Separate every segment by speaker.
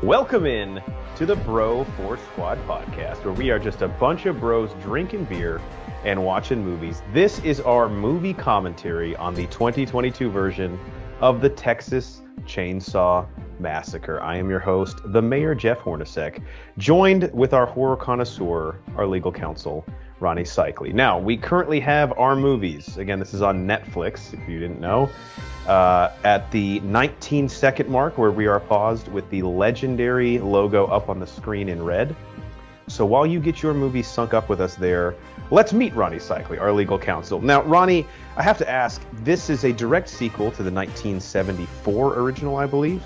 Speaker 1: Welcome in to the Bro Force Squad podcast, where we are just a bunch of bros drinking beer and watching movies. This is our movie commentary on the 2022 version of the Texas Chainsaw Massacre. I am your host, the Mayor Jeff Hornacek, joined with our horror connoisseur, our legal counsel, Ronnie Cycli. Now, we currently have our movies. Again, this is on Netflix, if you didn't know. At the 19-second mark, where we are paused with the legendary logo up on the screen in red. So while you get your movie sunk up with us there, let's meet Ronnie Cycli, our legal counsel. Now, Ronnie, I have to ask, this is a direct sequel to the 1974 original, I believe.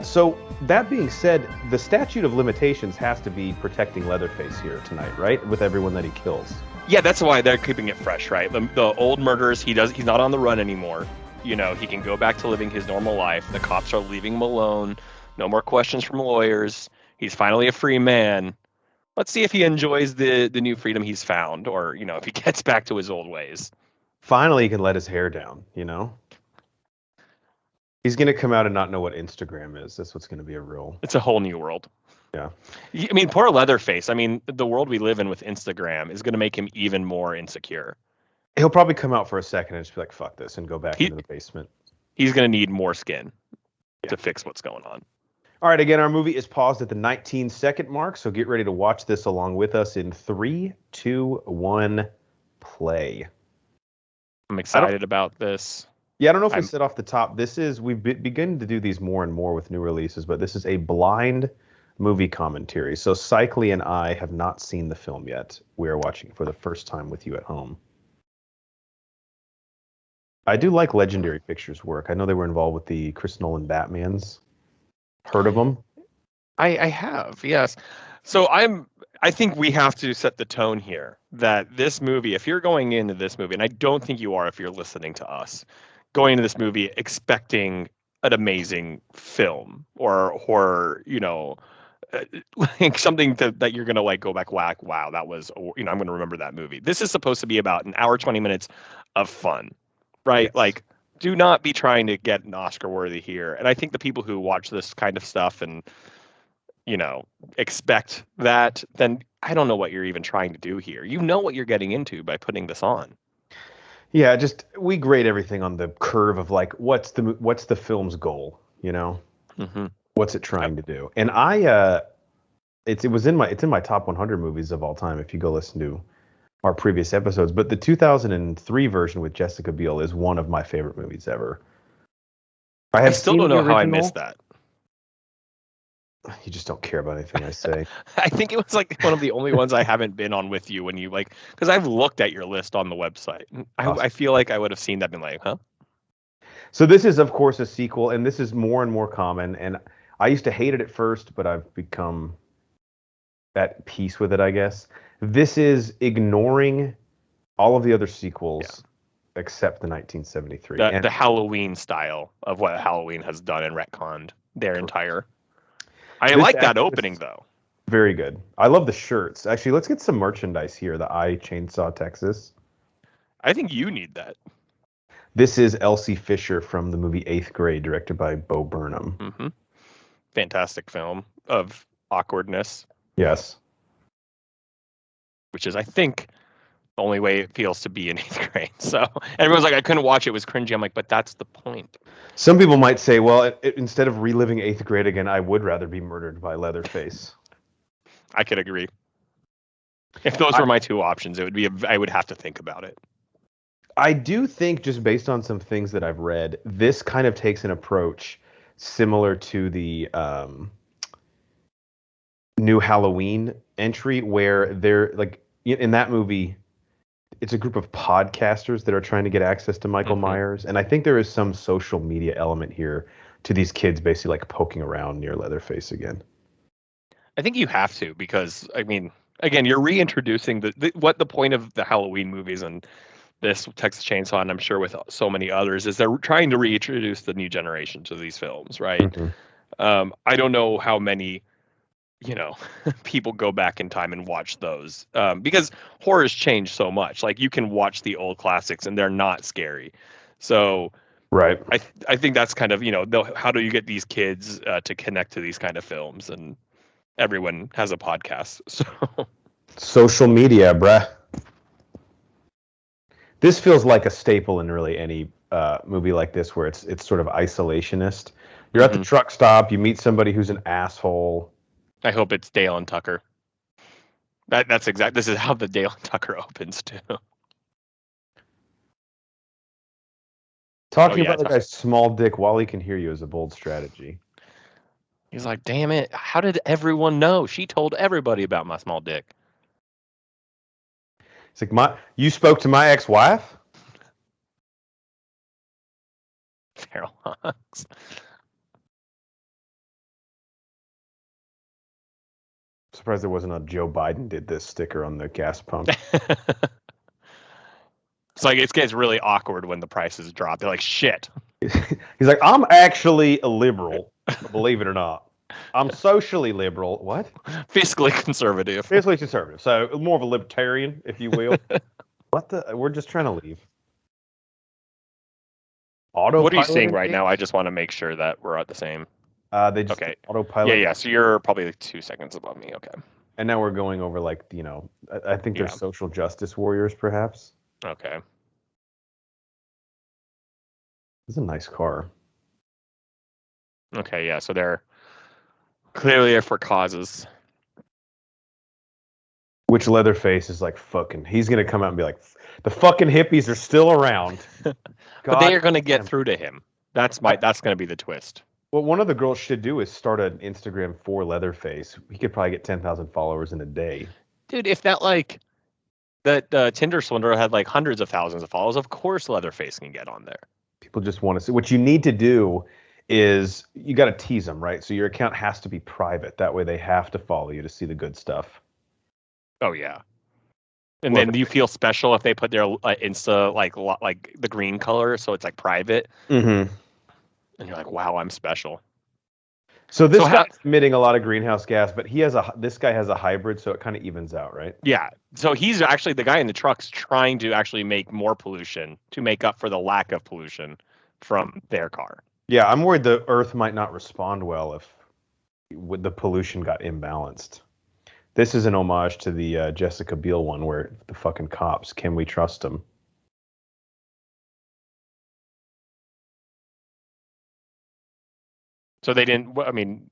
Speaker 1: So that being said, the statute of limitations has to be protecting Leatherface here tonight, right? With everyone that he kills.
Speaker 2: Yeah, that's why they're keeping it fresh, right? The old murderers, he's not on the run anymore. You know, he can go back to living his normal life. The cops are leaving him alone. No more questions from lawyers. He's finally a free man. Let's see if he enjoys the new freedom he's found, or, you know, if he gets back to his old ways.
Speaker 1: Finally, he can let his hair down, you know? He's going to come out and not know what Instagram is. That's what's going to be a real...
Speaker 2: It's a whole new world.
Speaker 1: Yeah.
Speaker 2: I mean, poor Leatherface. I mean, the world we live in with Instagram is going to make him even more insecure.
Speaker 1: He'll probably come out for a second and just be like, fuck this, and go back into the basement.
Speaker 2: He's going to need more skin to fix what's going on.
Speaker 1: All right, again, our movie is paused at the 19-second mark, so get ready to watch this along with us in 3, 2, 1, play.
Speaker 2: I'm excited about this.
Speaker 1: Yeah, I don't know if we said off the top, we've begun to do these more and more with new releases, but this is a blind movie commentary. So Cycli and I have not seen the film yet. We are watching for the first time with you at home. I do like Legendary Pictures' work. I know they were involved with the Chris Nolan Batmans. Heard of them?
Speaker 2: I have, yes. So I think we have to set the tone here that this movie, if you're going into this movie, and I don't think you are if you're listening to us, going into this movie expecting an amazing film or horror, you know, like something that you're going to like go back, wow, that was, you know, I'm going to remember that movie. This is supposed to be about an hour, 20 minutes of fun. Right? Yes. Like, do not be trying to get an Oscar worthy here. And I think the people who watch this kind of stuff and, you know, expect that, then I don't know what you're even trying to do here. You know what you're getting into by putting this on.
Speaker 1: Yeah, we grade everything on the curve of like, what's the film's goal, you know? Mm-hmm. What's it trying to do? And it's in my top 100 movies of all time if you go listen to our previous episodes, but the 2003 version with Jessica Biel is one of my favorite movies ever.
Speaker 2: I still don't know how I missed that.
Speaker 1: You just don't care about anything I say.
Speaker 2: I think it was like one of the only ones I haven't been on with you when you like, because I've looked at your list on the website. Awesome. I feel like I would have seen that and been like, huh?
Speaker 1: So this is, of course, a sequel, and this is more and more common. And I used to hate it at first, but I've become at peace with it, I guess. This is ignoring all of the other sequels except the 1973.
Speaker 2: The Halloween style of what Halloween has done and retconned their entire. I like that opening, though.
Speaker 1: Very good. I love the shirts. Actually, let's get some merchandise here. The I Chainsaw Texas.
Speaker 2: I think you need that.
Speaker 1: This is Elsie Fisher from the movie 8th Grade, directed by Bo Burnham.
Speaker 2: Mm-hmm. Fantastic film of awkwardness.
Speaker 1: Yes.
Speaker 2: Which is, I think, the only way it feels to be in 8th grade. So everyone's like, I couldn't watch it. It was cringy. I'm like, but that's the point.
Speaker 1: Some people might say, well, instead of reliving 8th grade again, I would rather be murdered by Leatherface.
Speaker 2: I could agree. If those were my two options, I would have to think about it.
Speaker 1: I do think, just based on some things that I've read, this kind of takes an approach similar to the new Halloween entry, where they're like, in that movie, it's a group of podcasters that are trying to get access to Michael Myers. And I think there is some social media element here to these kids basically like poking around near Leatherface again.
Speaker 2: I think you have to, because, I mean, again, you're reintroducing what the point of the Halloween movies and this Texas Chainsaw, and I'm sure with so many others, is they're trying to reintroduce the new generation to these films, right? Mm-hmm. I don't know how many, you know, people go back in time and watch those, because horror's changed so much. Like, you can watch the old classics and they're not scary. So
Speaker 1: Right.
Speaker 2: I think that's kind of, how do you get these kids to connect to these kind of films? And everyone has a podcast. So
Speaker 1: Social media, bruh. This feels like a staple in really any movie like this, where it's sort of isolationist. You're at the truck stop, you meet somebody who's an asshole.
Speaker 2: I hope it's Dale and Tucker. That's exact. This is how the Dale and Tucker opens too.
Speaker 1: Talking about the guy's small dick while he can hear you is a bold strategy.
Speaker 2: He's like, damn it, how did everyone know? She told everybody about my small dick.
Speaker 1: It's like, you spoke to my ex-wife?
Speaker 2: Feral Hawks.
Speaker 1: Surprised there wasn't a Joe Biden did this sticker on the gas pump.
Speaker 2: It's like it gets really awkward when the prices drop. They're like, shit.
Speaker 1: He's like, I'm actually a liberal, believe it or not. I'm socially liberal. What?
Speaker 2: Fiscally conservative.
Speaker 1: Fiscally conservative. So more of a libertarian, if you will. What the? We're just trying to leave. Autopilot.
Speaker 2: What are you seeing right now? I just want to make sure that we're at the same.
Speaker 1: They just autopilot.
Speaker 2: Yeah. So you're probably like 2 seconds above me. Okay.
Speaker 1: And now we're going over like, I think they're social justice warriors, perhaps.
Speaker 2: Okay.
Speaker 1: This is a nice car.
Speaker 2: Okay, yeah. So they're clearly there for causes.
Speaker 1: Which Leatherface is like fucking. He's gonna come out and be like, the fucking hippies are still around.
Speaker 2: But they are gonna get through to him. That's gonna be the twist.
Speaker 1: What one of the girls should do is start an Instagram for Leatherface. He could probably get 10,000 followers in a day.
Speaker 2: Dude, if that Tinder swindler had like hundreds of thousands of followers, of course Leatherface can get on there.
Speaker 1: People just want to see. What you need to do is you got to tease them, right? So your account has to be private. That way they have to follow you to see the good stuff.
Speaker 2: Oh yeah. And then you feel special if they put their Insta like the green color, so it's like private.
Speaker 1: Mm-hmm.
Speaker 2: And you're like, wow, I'm special.
Speaker 1: So this guy's emitting a lot of greenhouse gas, but this guy has a hybrid, so it kind of evens out, right?
Speaker 2: Yeah. So he's actually the guy in the truck's trying to actually make more pollution to make up for the lack of pollution from their car.
Speaker 1: Yeah, I'm worried the Earth might not respond well if the pollution got imbalanced. This is an homage to the Jessica Biel one where the fucking cops, can we trust them?
Speaker 2: So they didn't, I mean,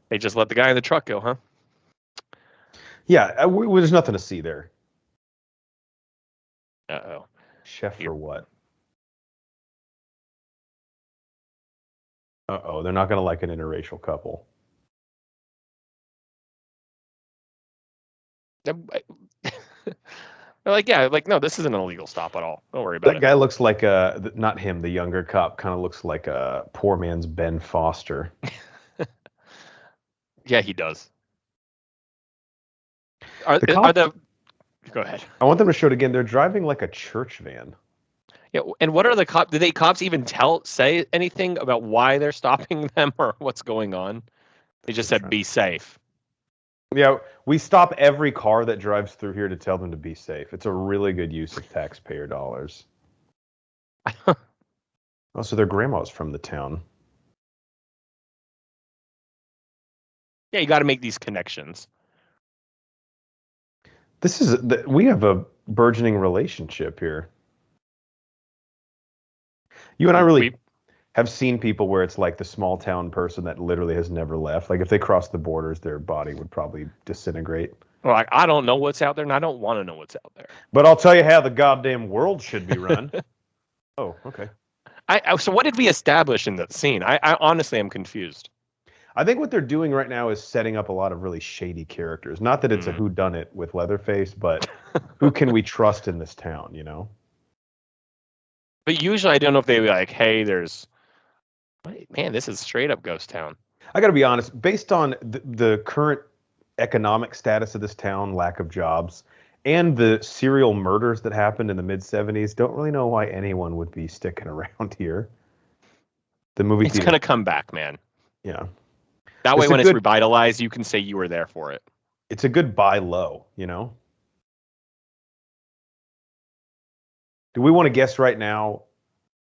Speaker 2: they just let the guy in the truck go, huh?
Speaker 1: Yeah, there's nothing to see there.
Speaker 2: Uh-oh.
Speaker 1: Chef for what? Uh-oh, they're not going to like an interracial couple.
Speaker 2: They're like, yeah, like, no, this isn't an illegal stop at all. Don't worry about it.
Speaker 1: That guy looks like not him, the younger cop, kind of looks like a poor man's Ben Foster.
Speaker 2: Yeah, he does. Go ahead.
Speaker 1: I want them to show it again. They're driving like a church van.
Speaker 2: Yeah, and what are the cops? Did they cops even say anything about why they're stopping them or what's going on? They just said, be safe.
Speaker 1: Yeah, we stop every car that drives through here to tell them to be safe. It's a really good use of taxpayer dollars. Also, their grandma's from the town.
Speaker 2: Yeah, you got to make these connections.
Speaker 1: We have a burgeoning relationship here. You and I really have seen people where it's like the small town person that literally has never left. Like if they cross the borders, their body would probably disintegrate.
Speaker 2: Well, like, I don't know what's out there, and I don't want to know what's out there.
Speaker 1: But I'll tell you how the goddamn world should be run. Oh, okay.
Speaker 2: So what did we establish in that scene? I honestly am confused.
Speaker 1: I think what they're doing right now is setting up a lot of really shady characters. Not that it's a whodunit with Leatherface, but who can we trust in this town, you know?
Speaker 2: But usually I don't know if they be like, hey, man, this is straight up ghost town.
Speaker 1: I got to be honest, based on the current economic status of this town, lack of jobs, and the serial murders that happened in the mid-'70s, don't really know why anyone would be sticking around here. The movie
Speaker 2: It's going to come back, man.
Speaker 1: Yeah.
Speaker 2: That way when it's revitalized, you can say you were there for it.
Speaker 1: It's a good buy low, you know? Do we want to guess right now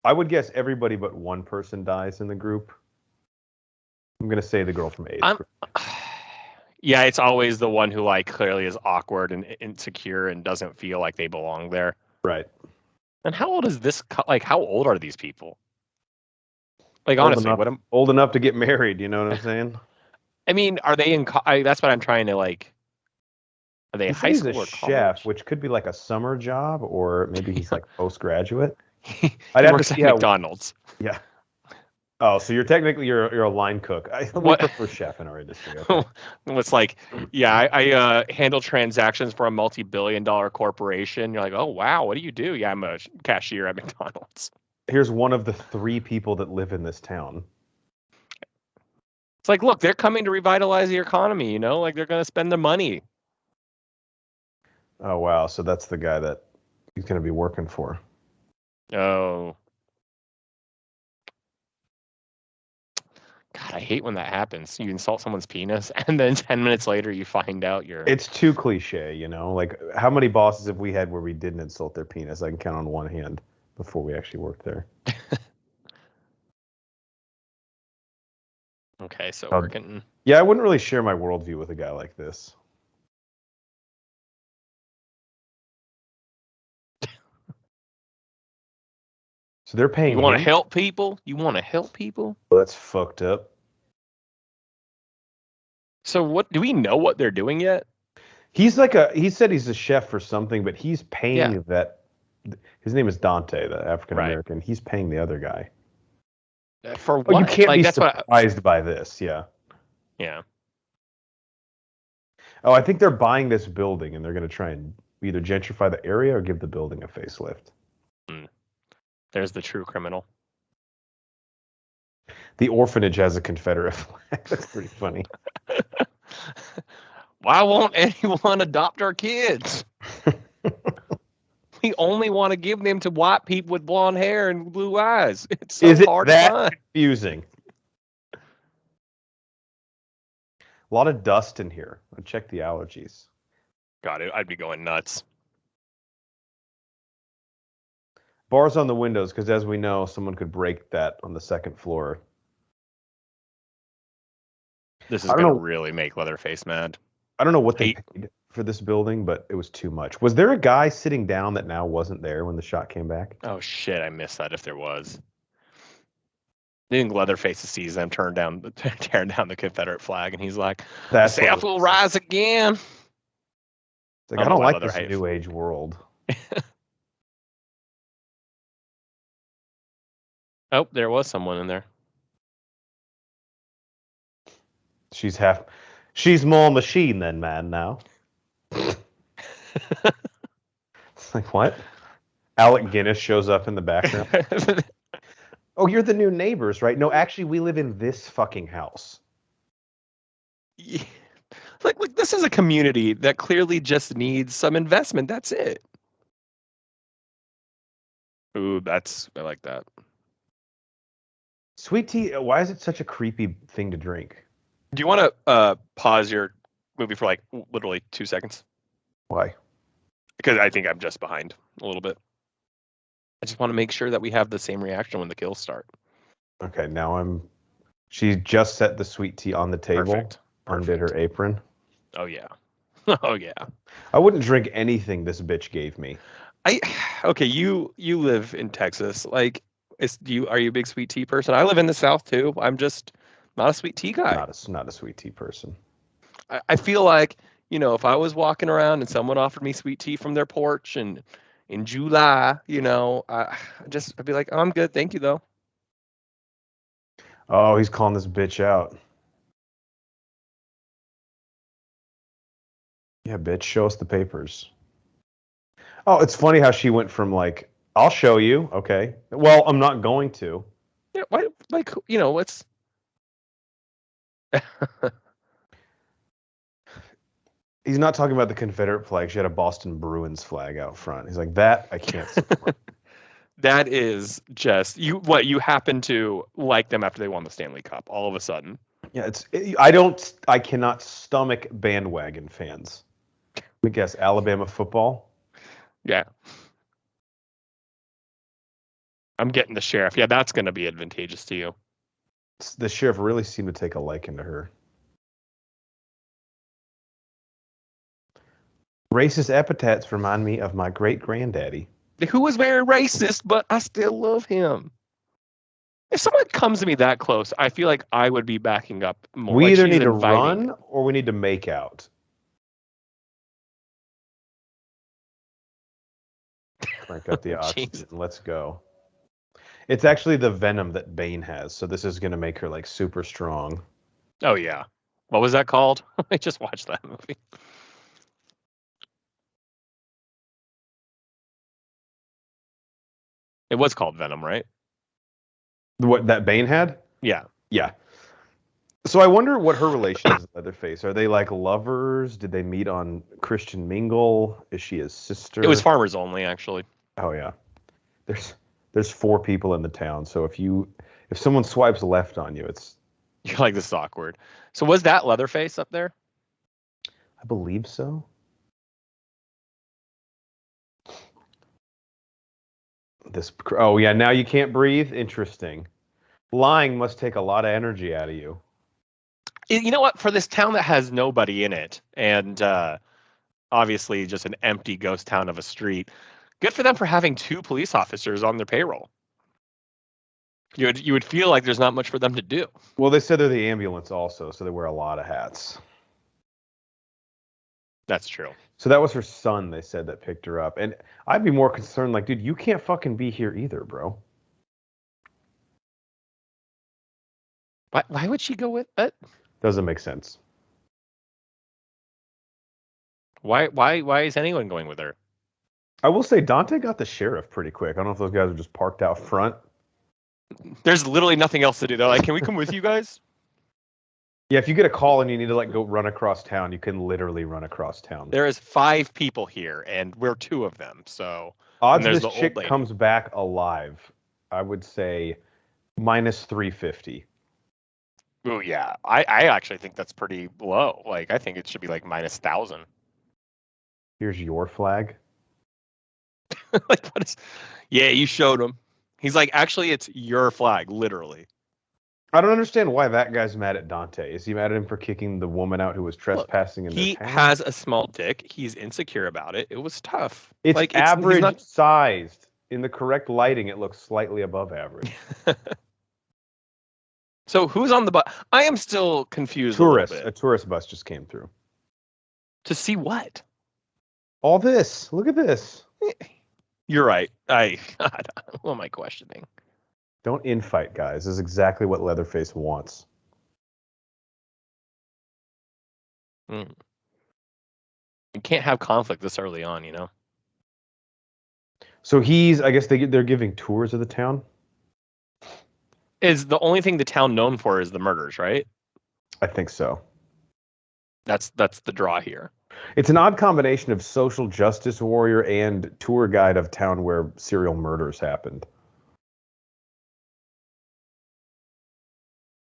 Speaker 1: I would guess everybody but one person dies in the group. I'm gonna say the girl from eighth
Speaker 2: I'm,
Speaker 1: grade.
Speaker 2: yeah, it's always the one who like clearly is awkward and insecure and doesn't feel like they belong there.
Speaker 1: Right.
Speaker 2: And how old is this? Like, how old are these people? Like,
Speaker 1: Old
Speaker 2: honestly,
Speaker 1: enough,
Speaker 2: what am
Speaker 1: old enough to get married. You know what I'm saying?
Speaker 2: I mean? Are they in? That's what I'm trying to like. Are they
Speaker 1: He said
Speaker 2: high
Speaker 1: he's a
Speaker 2: school or
Speaker 1: chef,
Speaker 2: college?
Speaker 1: which could be like a summer job, or maybe he's like postgraduate.
Speaker 2: he
Speaker 1: I'd have to
Speaker 2: works
Speaker 1: see
Speaker 2: at
Speaker 1: how.
Speaker 2: McDonald's.
Speaker 1: Yeah. Oh, so you're technically you're a line cook. We
Speaker 2: What?
Speaker 1: prefer chef in our industry. Okay.
Speaker 2: It's like, yeah, I handle transactions for a multi-billion-dollar corporation. You're like, oh wow, what do you do? Yeah, I'm a cashier at McDonald's.
Speaker 1: Here's one of the 3 people that live in this town.
Speaker 2: It's like, look, they're coming to revitalize the economy. You know, like they're going to spend the money.
Speaker 1: Oh wow, so that's the guy that he's going to be working for.
Speaker 2: Oh, God, I hate when that happens. You insult someone's penis, and then 10 minutes later, you find out you're.
Speaker 1: It's too cliche, you know. Like how many bosses have we had where we didn't insult their penis? I can count on one hand before we actually worked there.
Speaker 2: Okay, so
Speaker 1: Um,
Speaker 2: we're getting.
Speaker 1: Yeah, I wouldn't really share my worldview with a guy like this. So they're paying
Speaker 2: You want to
Speaker 1: him?
Speaker 2: help people? You want to help people?
Speaker 1: Well, that's fucked up.
Speaker 2: So what? Do we know what they're doing yet?
Speaker 1: He said he's a chef for something, but he's paying
Speaker 2: Yeah.
Speaker 1: that. His name is Dante, the African
Speaker 2: Right.
Speaker 1: American. He's paying the other guy.
Speaker 2: For
Speaker 1: Oh, you
Speaker 2: what?
Speaker 1: can't
Speaker 2: Like
Speaker 1: be
Speaker 2: that's what.
Speaker 1: surprised by this. Yeah.
Speaker 2: Yeah.
Speaker 1: Oh, I think they're buying this building and they're going to try and either gentrify the area or give the building a facelift.
Speaker 2: There's the true criminal.
Speaker 1: The orphanage has a Confederate flag. That's pretty funny.
Speaker 2: Why won't anyone adopt our kids? We only want to give them to white people with blonde hair and blue eyes. It's so
Speaker 1: Is it
Speaker 2: hard to
Speaker 1: that
Speaker 2: find.
Speaker 1: confusing? A lot of dust in here. I'll check the allergies.
Speaker 2: God, I'd be going nuts.
Speaker 1: Bars on the windows, because as we know, someone could break that on the second floor.
Speaker 2: This is going to really make Leatherface mad.
Speaker 1: I don't know what they paid for this building, but it was too much. Was there a guy sitting down that now wasn't there when the shot came back?
Speaker 2: Oh, shit, I missed that if there was. I think Leatherface sees them tearing down the Confederate flag, and he's like, the South will rise again.
Speaker 1: It's like, I don't like this new age world.
Speaker 2: Oh, there was someone in there.
Speaker 1: She's more machine than man now. It's like, what? Alec Guinness shows up in the background. Oh, you're the new neighbors, right? No, actually, we live in this fucking house.
Speaker 2: Yeah. Like, this is a community that clearly just needs some investment. That's it. Ooh, I like that.
Speaker 1: Sweet tea, why is it such a creepy thing to drink?
Speaker 2: Do you want to pause your movie for like literally 2 seconds?
Speaker 1: Why?
Speaker 2: Because I think I'm just behind a little bit. I just want to make sure that we have the same reaction when the kills start.
Speaker 1: Okay, now she just set the sweet tea on the table.
Speaker 2: Perfect.
Speaker 1: Undid her apron.
Speaker 2: Oh yeah. Oh yeah.
Speaker 1: I wouldn't drink anything this bitch gave me.
Speaker 2: Okay, you live in Texas. Like, are you a big sweet tea person? I live in the South too. I'm just not a sweet tea guy.
Speaker 1: Not a sweet tea person.
Speaker 2: I feel like, if I was walking around and someone offered me sweet tea from their porch and in July, I'd be like, oh, I'm good, thank you though.
Speaker 1: Oh, he's calling this bitch out. Yeah, bitch, show us the papers. Oh, it's funny how she went from like, I'll show you. Okay. Well, I'm not going to.
Speaker 2: Yeah, why? Like, what's?
Speaker 1: He's not talking about the Confederate flag. She had a Boston Bruins flag out front. He's like, that I can't support.
Speaker 2: That is just you happen to like them after they won the Stanley Cup all of a sudden.
Speaker 1: Yeah, I cannot stomach bandwagon fans. Let me guess, Alabama football?
Speaker 2: Yeah. I'm getting the sheriff. Yeah, that's going to be advantageous to you.
Speaker 1: The sheriff really seemed to take a liking to her. Racist epithets remind me of my great-granddaddy.
Speaker 2: Who was very racist, but I still love him. If someone comes to me that close, I feel like I would be backing up more.
Speaker 1: We
Speaker 2: like
Speaker 1: either
Speaker 2: she's
Speaker 1: need to
Speaker 2: inviting
Speaker 1: run or we need to make out. Crank up the oxygen. Let's go. It's actually the venom that Bane has, so this is going to make her like super strong.
Speaker 2: Oh yeah. What was that called? I just watched that movie. It was called Venom, right?
Speaker 1: What that Bane had?
Speaker 2: Yeah.
Speaker 1: Yeah. So I wonder what her relation is with Leatherface. Are they like lovers? Did they meet on Christian Mingle? Is she his sister?
Speaker 2: It was Farmers Only, actually.
Speaker 1: Oh yeah. There's 4 people in the town, so if someone swipes left on you, it's
Speaker 2: You're like, this is awkward. So was that Leatherface up there?
Speaker 1: I believe so. Oh yeah, now you can't breathe. Interesting. Lying must take a lot of energy out of you.
Speaker 2: You know what? For this town that has nobody in it, and obviously just an empty ghost town of a street, good for them for having 2 police officers on their payroll. You would feel like there's not much for them to do.
Speaker 1: Well, they said they're the ambulance also, so they wear a lot of hats.
Speaker 2: That's true.
Speaker 1: So that was her son, they said, that picked her up. And I'd be more concerned, like, dude, you can't fucking be here either, bro.
Speaker 2: Why would she go with it?
Speaker 1: Doesn't make sense.
Speaker 2: Why is anyone going with her?
Speaker 1: I will say Dante got the sheriff pretty quick. I don't know if those guys are just parked out front.
Speaker 2: There's literally nothing else to do. They're like, can we come with you guys?
Speaker 1: Yeah, if you get a call and you need to like go run across town, you can literally run across town.
Speaker 2: There is 5 people here, and we're 2 of them. So
Speaker 1: odds this chick comes back alive, I would say minus 350.
Speaker 2: Oh yeah, I actually think that's pretty low. Like I think it should be like minus 1,000.
Speaker 1: Here's your flag.
Speaker 2: Like what is? Yeah, you showed him. He's like, actually, it's your flag, literally.
Speaker 1: I don't understand why that guy's mad at Dante. Is he mad at him for kicking the woman out who was trespassing in
Speaker 2: He
Speaker 1: their town?
Speaker 2: has a small dick. He's insecure about it. It was tough.
Speaker 1: It's
Speaker 2: like
Speaker 1: average sized. In the correct lighting, it looks slightly above average.
Speaker 2: So who's on the bus? I am still confused.
Speaker 1: A tourist bus just came through.
Speaker 2: To see what?
Speaker 1: All this. Look at this.
Speaker 2: You're right. Who am I questioning?
Speaker 1: Don't infight, guys. This is exactly what Leatherface wants.
Speaker 2: You can't have conflict this early on, you know?
Speaker 1: So I guess they're giving tours of the town?
Speaker 2: Is the only thing the town known for is the murders, right?
Speaker 1: I think so.
Speaker 2: That's the draw here.
Speaker 1: It's an odd combination of social justice warrior and tour guide of town where serial murders happened.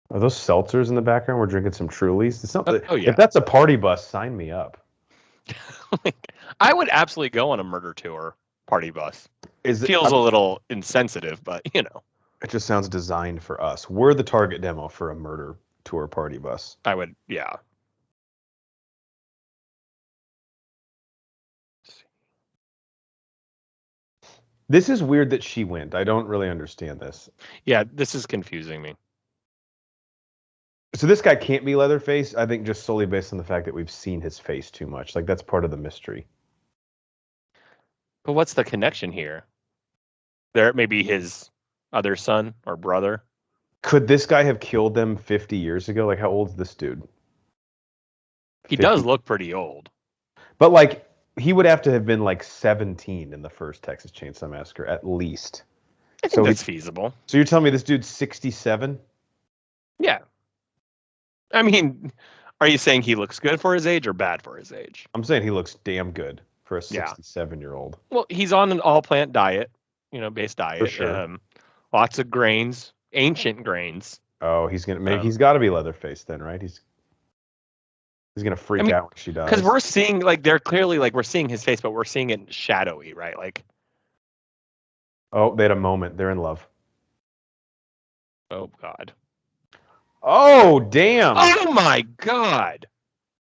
Speaker 1: Are those seltzers in the background? We're drinking some Trulies.
Speaker 2: Yeah.
Speaker 1: If that's a party bus, sign me up.
Speaker 2: I would absolutely go on a murder tour party bus. Feels a little insensitive, but you know.
Speaker 1: It just sounds designed for us. We're the target demo for a murder tour party bus.
Speaker 2: I would, yeah.
Speaker 1: This is weird that she went. I don't really understand this.
Speaker 2: Yeah, this is confusing me.
Speaker 1: So this guy can't be Leatherface, I think, just solely based on the fact that we've seen his face too much. Like, that's part of the mystery.
Speaker 2: But what's the connection here? There may be his other son or brother.
Speaker 1: Could this guy have killed them 50 years ago? Like, how old's this dude?
Speaker 2: He does look pretty old.
Speaker 1: But, like, he would have to have been, like, 17 in the first Texas Chainsaw Massacre, at least.
Speaker 2: I think that's feasible.
Speaker 1: So you're telling me this dude's 67?
Speaker 2: Yeah. I mean, are you saying he looks good for his age or bad for his age?
Speaker 1: I'm saying he looks damn good for a 67-year-old.
Speaker 2: Well, he's on an all-plant diet, based diet.
Speaker 1: For sure.
Speaker 2: Lots of grains, ancient grains.
Speaker 1: Oh, he's got to be Leatherface then, right? He's gonna freak out when she does.
Speaker 2: Because we're seeing, like, they're clearly, like, we're seeing his face, but we're seeing it shadowy, right? Like,
Speaker 1: Oh, they had a moment. They're in love.
Speaker 2: Oh God.
Speaker 1: Oh, damn.
Speaker 2: Oh my God.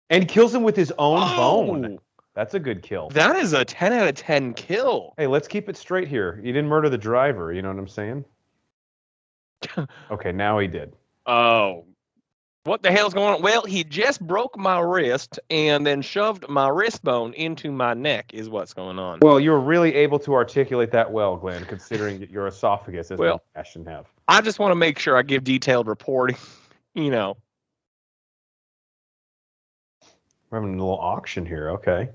Speaker 1: And kills him with his own bone.
Speaker 2: Oh,
Speaker 1: That's a good kill.
Speaker 2: that is a 10 out of 10 kill.
Speaker 1: Hey, let's keep it straight here. You didn't murder the driver. You know what I'm saying? Okay, now he did.
Speaker 2: Oh, what the hell's going on? Well, he just broke my wrist and then shoved my wrist bone into my neck is what's going on.
Speaker 1: Well, you were really able to articulate that well, Glenn, considering that your esophagus is
Speaker 2: Well,
Speaker 1: Ash and have.
Speaker 2: I just want to make sure I give detailed reporting, you know.
Speaker 1: We're having a little auction here. Okay.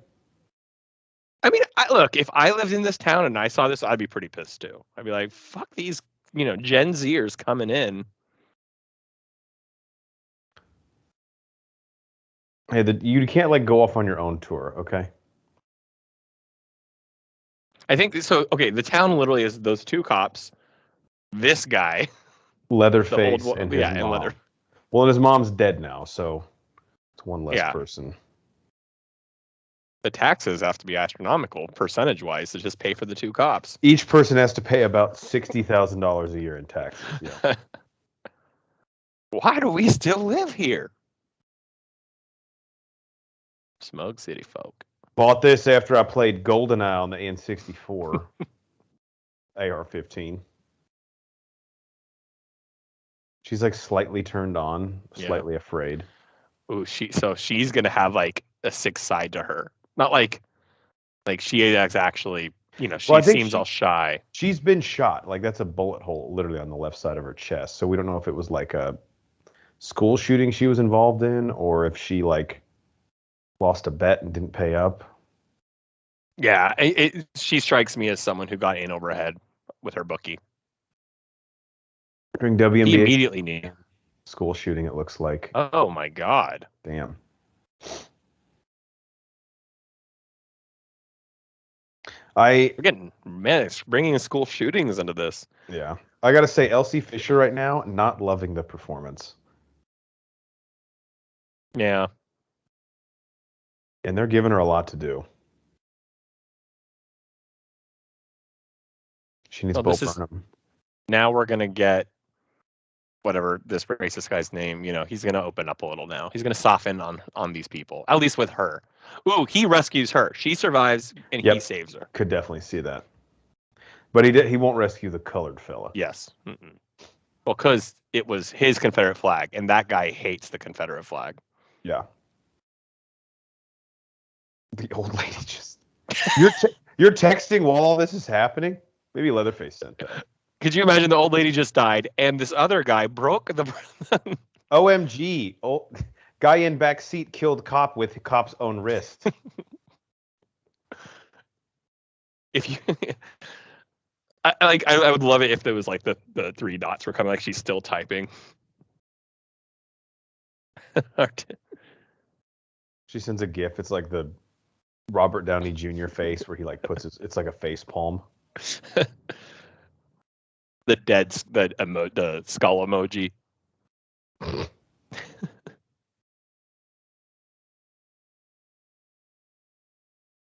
Speaker 2: I mean, look, if I lived in this town and I saw this, I'd be pretty pissed too. I'd be like, fuck these, Gen Zers coming in.
Speaker 1: Hey, you can't like go off on your own tour, okay?
Speaker 2: I think so. Okay, the town literally is those two cops, this guy,
Speaker 1: Leatherface
Speaker 2: the old,
Speaker 1: and his mom.
Speaker 2: and Leather.
Speaker 1: Well, and his mom's dead now, so it's one less person.
Speaker 2: The taxes have to be astronomical percentage-wise to just pay for the two cops.
Speaker 1: Each person has to pay about $60,000 a year in taxes. Yeah.
Speaker 2: Why do we still live here? Smug City folk.
Speaker 1: Bought this after I played GoldenEye on the N64 AR-15. She's like slightly turned on, slightly afraid.
Speaker 2: Ooh, she's gonna have like a sick side to her. Not like she is actually, she seems all shy.
Speaker 1: She's been shot. Like that's a bullet hole literally on the left side of her chest. So we don't know if it was like a school shooting she was involved in or if she like lost a bet and didn't pay up.
Speaker 2: Yeah, she strikes me as someone who got in over her head with her bookie.
Speaker 1: During WNBA,
Speaker 2: he immediately knew.
Speaker 1: School shooting, it looks like.
Speaker 2: Oh my God.
Speaker 1: Damn.
Speaker 2: Again, man, it's bringing school shootings into this.
Speaker 1: Yeah. I got to say, Elsie Fisher right now, not loving the performance.
Speaker 2: Yeah.
Speaker 1: And they're giving her a lot to do. She needs Bo Burnham.
Speaker 2: Now we're going to get whatever this racist guy's name, he's going to open up a little now. He's going to soften on these people, at least with her. Ooh, he rescues her. She survives, and he saves her.
Speaker 1: Could definitely see that. But he won't rescue the colored fella.
Speaker 2: Yes. Mm-mm. Well, because it was his Confederate flag, and that guy hates the Confederate flag.
Speaker 1: Yeah. The old lady just... You're texting while all this is happening? Maybe Leatherface sent that.
Speaker 2: Could you imagine the old lady just died, and this other guy broke the...
Speaker 1: OMG. Oh, guy in back seat killed cop with cop's own wrist.
Speaker 2: If you... I would love it if there was like the three dots were coming, like she's still typing.
Speaker 1: She sends a GIF. It's like the Robert Downey Jr. face where he like puts it's like a face palm.
Speaker 2: The skull emoji.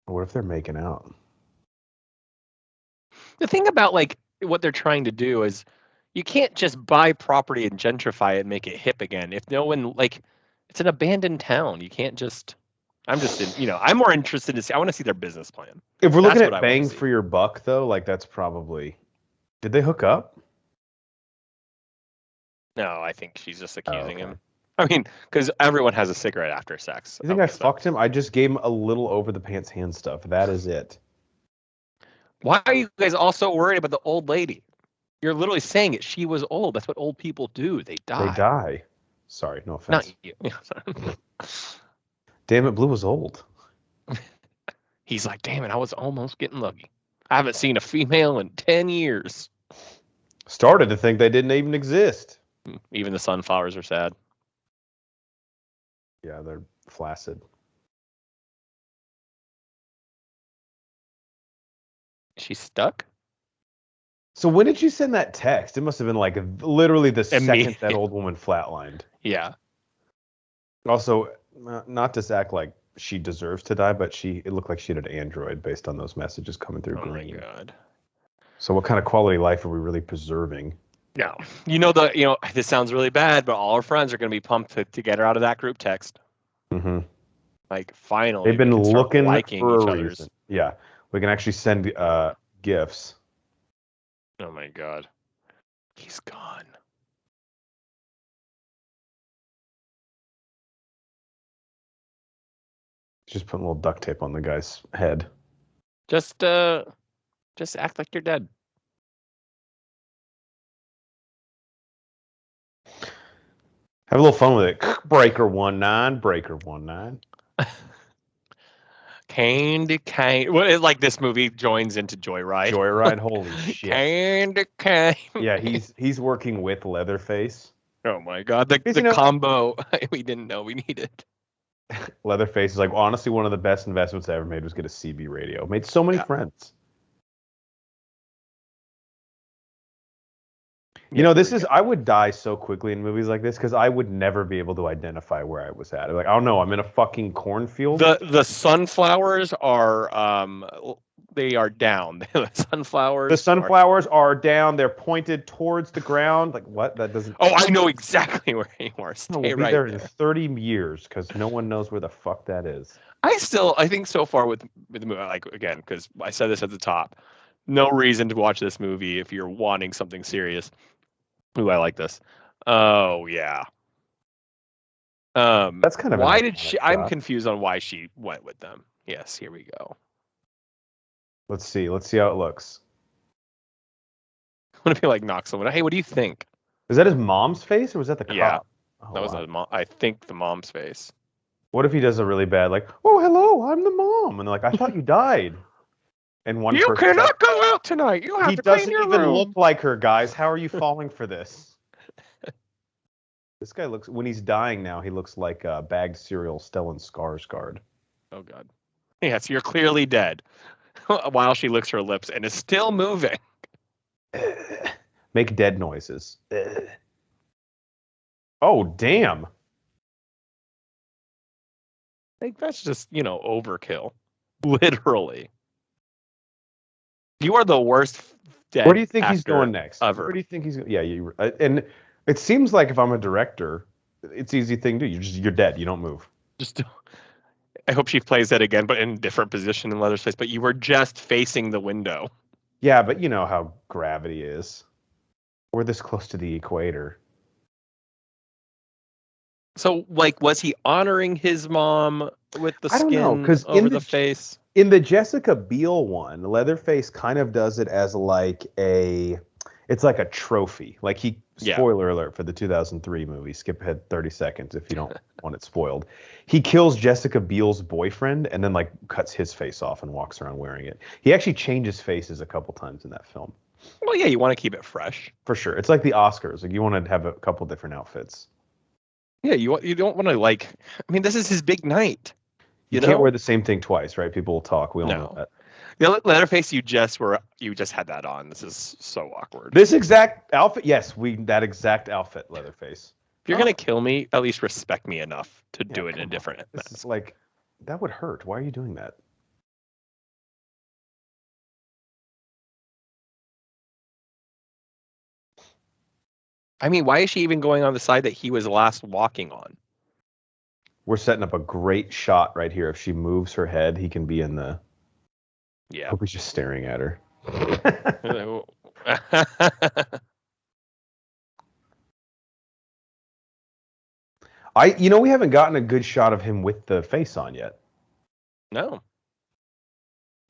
Speaker 1: What if they're making out?
Speaker 2: The thing about like what they're trying to do is you can't just buy property and gentrify it and make it hip again. If no one it's an abandoned town. You can't just I'm more interested in I want to see their business plan.
Speaker 1: If we're looking at bang for your buck though, like that's probably did they hook up?
Speaker 2: No, I think she's just accusing him. I mean, because everyone has a cigarette after sex.
Speaker 1: You think I fucked him? I just gave him a little over the pants hand stuff. That is it.
Speaker 2: Why are you guys all so worried about the old lady? You're literally saying it. She was old. That's what old people do. They die.
Speaker 1: They die. Sorry, no offense.
Speaker 2: Not you.
Speaker 1: Damn it, Blue was old.
Speaker 2: He's like, damn it, I was almost getting lucky. I haven't seen a female in 10 years.
Speaker 1: Started to think they didn't even exist.
Speaker 2: Even the sunflowers are sad.
Speaker 1: Yeah, they're flaccid.
Speaker 2: She's stuck?
Speaker 1: So when did you send that text? It must have been like literally the second that old woman flatlined.
Speaker 2: Yeah.
Speaker 1: Also, not to act like she deserves to die, but it looked like she had an android based on those messages coming through green.
Speaker 2: My God.
Speaker 1: So what kind of quality life are we really preserving?
Speaker 2: No. This sounds really bad, but all our friends are going to be pumped to get her out of that group text.
Speaker 1: Mm-hmm.
Speaker 2: Like, finally,
Speaker 1: They've been
Speaker 2: we can start
Speaker 1: looking
Speaker 2: liking
Speaker 1: for
Speaker 2: each
Speaker 1: a
Speaker 2: other's.
Speaker 1: reason. Yeah, we can actually send gifts.
Speaker 2: Oh my God. He's gone.
Speaker 1: Just putting a little duct tape on the guy's head.
Speaker 2: Just act like you're dead.
Speaker 1: Have a little fun with it. Breaker 19, Breaker 19.
Speaker 2: Candy cane. Well, it's like this movie joins into Joyride.
Speaker 1: Joyride, holy shit.
Speaker 2: Candy cane.
Speaker 1: Yeah, he's working with Leatherface.
Speaker 2: Oh my God, the combo we didn't know we needed.
Speaker 1: Leatherface is like, honestly, one of the best investments I ever made was get a CB radio. Made so many friends. I would die so quickly in movies like this because I would never be able to identify where I was at. Like, I don't know, I'm in a fucking cornfield.
Speaker 2: The sunflowers are they are down. The
Speaker 1: sunflowers are down. They're pointed towards the ground. Like, what? That doesn't.
Speaker 2: Oh, I know exactly where you are.
Speaker 1: We'll be there in 30 years because no one knows where the fuck that is.
Speaker 2: I think so far with the movie, like, again, because I said this at the top, no reason to watch this movie if you're wanting something serious. Ooh, I like this. Oh yeah.
Speaker 1: That's kind of
Speaker 2: why did she? I'm confused on why she went with them. Yes, here we go.
Speaker 1: Let's see how it looks.
Speaker 2: I'm gonna be like knock someone. Hey, what do you think?
Speaker 1: Is that his mom's face or was that the cop?
Speaker 2: Yeah, that was I think the mom's face.
Speaker 1: What if he does a really bad, like, oh hello, I'm the mom, and they're like, I thought you died. And one
Speaker 2: you cannot go out tonight. You have to clean your room. He doesn't even
Speaker 1: look like her, guys. How are you falling for this? This guy looks, when he's dying now, he looks like a bagged cereal Stellan Skarsgård.
Speaker 2: Oh God. Yes, you're clearly dead. While she licks her lips and is still moving.
Speaker 1: Make dead noises. Oh damn.
Speaker 2: Like, that's just, overkill. Literally. You are the worst dead.
Speaker 1: Where do you think he's going next?
Speaker 2: Ever.
Speaker 1: Where do you think he's going? Yeah, and it seems like if I'm a director, it's easy thing to do. You're dead. You don't move.
Speaker 2: I hope she plays that again, but in a different position in Leatherface. But you were just facing the window.
Speaker 1: Yeah, but you know how gravity is. We're this close to the equator.
Speaker 2: So, like, was he honoring his mom with the skin over the face?
Speaker 1: In the Jessica Biel one, Leatherface kind of does it as it's like a trophy. Like spoiler alert for the 2003 movie. Skip ahead 30 seconds if you don't want it spoiled. He kills Jessica Biel's boyfriend and then like cuts his face off and walks around wearing it. He actually changes faces a couple times in that film.
Speaker 2: Well, yeah, you want to keep it fresh.
Speaker 1: For sure. It's like the Oscars. Like you want to have a couple different outfits.
Speaker 2: Yeah, you don't want to this is his big night.
Speaker 1: You can't wear the same thing twice, right? People will talk. We all know that.
Speaker 2: The Leatherface, you just had that on. This is so awkward.
Speaker 1: This exact outfit, yes, that exact outfit, Leatherface.
Speaker 2: If you're gonna kill me, at least respect me enough to do it in a different.
Speaker 1: This is like, that would hurt. Why are you doing that?
Speaker 2: Why is she even going on the side that he was last walking on?
Speaker 1: We're setting up a great shot right here. If she moves her head, he can be in the.
Speaker 2: Yeah.
Speaker 1: I hope he's just staring at her. We haven't gotten a good shot of him with the face on yet.
Speaker 2: No.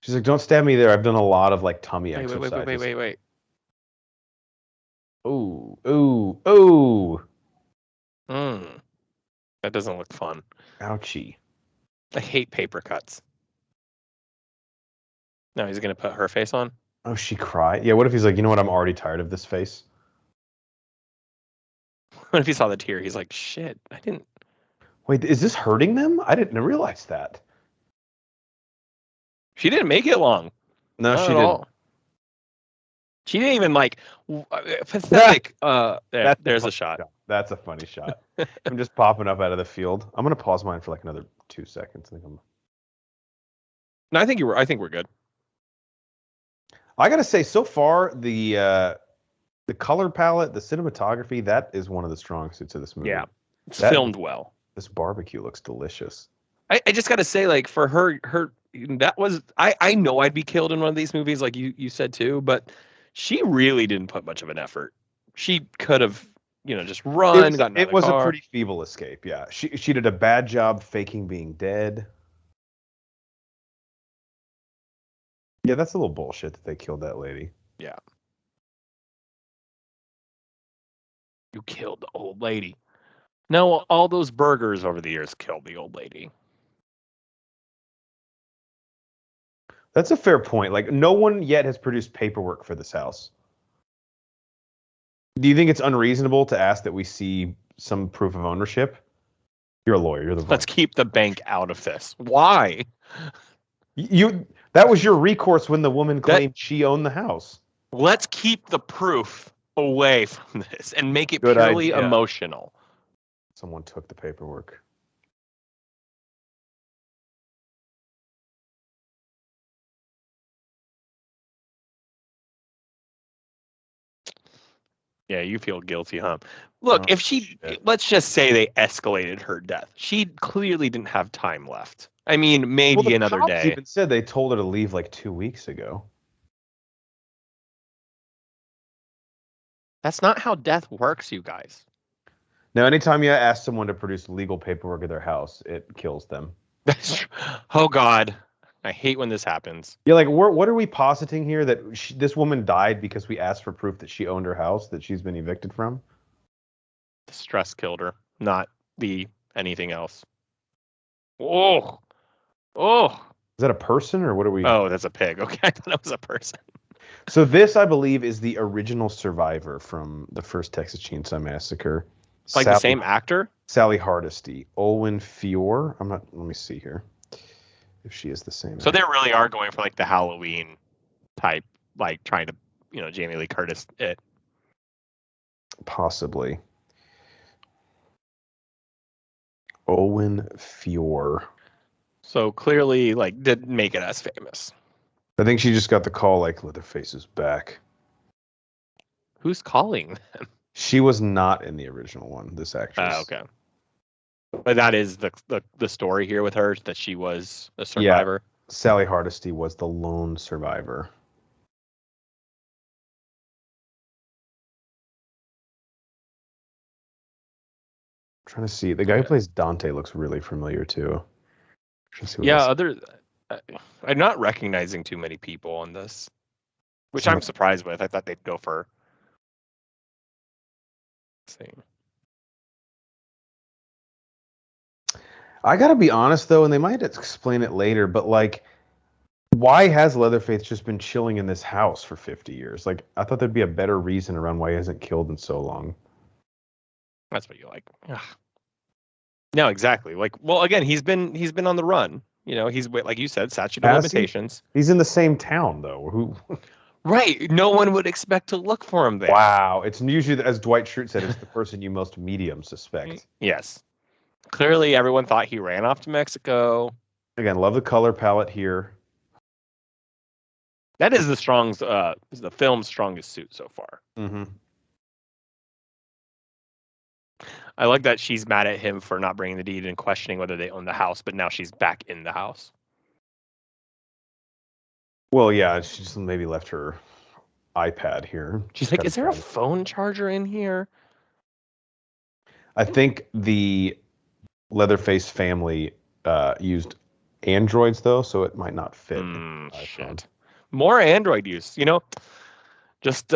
Speaker 1: She's like, don't stab me there. I've done a lot of like tummy exercises.
Speaker 2: Wait.
Speaker 1: Ooh.
Speaker 2: That doesn't look fun.
Speaker 1: Ouchie.
Speaker 2: I hate paper cuts. No, he's going to put her face on?
Speaker 1: Oh, she cried? Yeah, what if he's like, you know what, I'm already tired of this face?
Speaker 2: What if he saw the tear? He's like, shit, I didn't...
Speaker 1: Wait, is this hurting them? I didn't realize that.
Speaker 2: She didn't make it long.
Speaker 1: No, she didn't.
Speaker 2: She didn't even pathetic. There's a shot.
Speaker 1: That's a funny shot. I'm just popping up out of the field. I'm gonna pause mine for like another 2 seconds.
Speaker 2: No, I think we're good.
Speaker 1: I gotta say, so far the color palette, the cinematography, that is one of the strong suits of this movie.
Speaker 2: Yeah, it's
Speaker 1: That
Speaker 2: filmed well.
Speaker 1: this barbecue looks delicious.
Speaker 2: I just got to say, like for her that was I know I'd be killed in one of these movies, like you said too, but she really didn't put much of an effort. She could have, just run, gotten out
Speaker 1: It
Speaker 2: of the
Speaker 1: was a
Speaker 2: car.
Speaker 1: pretty feeble escape. Yeah, she did a bad job faking being dead. Yeah, that's a little bullshit that they killed that lady.
Speaker 2: Yeah, you killed the old lady. No, all those burgers over the years killed the old lady.
Speaker 1: That's a fair point. Like, no one yet has produced paperwork for this house. Do you think it's unreasonable to ask that we see some proof of ownership? You're a lawyer. You're the
Speaker 2: Let's keep the bank out of this. Why?
Speaker 1: you. That was your recourse when the woman
Speaker 2: That
Speaker 1: claimed she owned the house.
Speaker 2: let's keep the proof away from this and make it
Speaker 1: Good
Speaker 2: purely
Speaker 1: idea.
Speaker 2: emotional.
Speaker 1: Someone took the paperwork.
Speaker 2: Yeah, you feel guilty, huh? Look,
Speaker 1: Oh, shit.
Speaker 2: let's just say they escalated her death. She clearly didn't have time left. I mean,
Speaker 1: Well,
Speaker 2: maybe
Speaker 1: the
Speaker 2: another
Speaker 1: cops
Speaker 2: day.
Speaker 1: even said they told her to leave like 2 weeks ago.
Speaker 2: That's not how death works, you guys.
Speaker 1: Now, anytime you ask someone to produce legal paperwork at their house, it kills them.
Speaker 2: Oh God, I hate when this happens.
Speaker 1: Yeah, like what are we positing here that this woman died because we asked for proof that she owned her house that she's been evicted from?
Speaker 2: The stress killed her, not the anything else. Oh, oh,
Speaker 1: Is that a person or what are we?
Speaker 2: oh, that's a pig. Okay, I thought it was a person.
Speaker 1: So this, I believe, is the original survivor from the first Texas Chainsaw Massacre.
Speaker 2: Like the same actor?
Speaker 1: Sally Hardesty, Olwen Fior. I'm not. Let me see here if she is the same.
Speaker 2: So they really are going for like the Halloween type, like trying to, Jamie Lee Curtis it.
Speaker 1: Possibly. Olwen Fior.
Speaker 2: So clearly, like, didn't make it as famous.
Speaker 1: I think she just got the call like Leatherface is back.
Speaker 2: Who's calling them?
Speaker 1: She was not in the original one, this actress.
Speaker 2: Okay. But that is the story here with her, that she was a
Speaker 1: Yeah,
Speaker 2: survivor.
Speaker 1: Sally Hardesty was the lone survivor. I'm trying to see. The guy who plays Dante looks really familiar too. Trying to see what else.
Speaker 2: I'm not recognizing too many people on this, which
Speaker 1: Some
Speaker 2: I'm surprised with. I thought they'd go for. Let's see.
Speaker 1: I gotta be honest though, and they might explain it later, but like, why has Leatherface just been chilling in this house for 50 years? Like, I thought there'd be a better reason around why he hasn't killed in so long.
Speaker 2: That's what you like. Ugh. No, exactly. Like, well, again, he's been on the run. He's like you said, statute of
Speaker 1: Has he?
Speaker 2: limitations.
Speaker 1: He's in the same town though. Who?
Speaker 2: Right. No one would expect to look for him there.
Speaker 1: Wow. It's usually, as Dwight Schrute said, it's the person you most medium suspect.
Speaker 2: Yes. Clearly, everyone thought he ran off to Mexico.
Speaker 1: Again, love the color palette here.
Speaker 2: That is the film's strongest suit so far.
Speaker 1: Mm-hmm.
Speaker 2: I like that she's mad at him for not bringing the deed and questioning whether they own the house, but now she's back in the house.
Speaker 1: Well, yeah, she just maybe left her iPad here.
Speaker 2: She's like, is there a phone charger in here?
Speaker 1: I think the Leatherface family used Androids though, so it might not fit.
Speaker 2: Shit. More Android use, just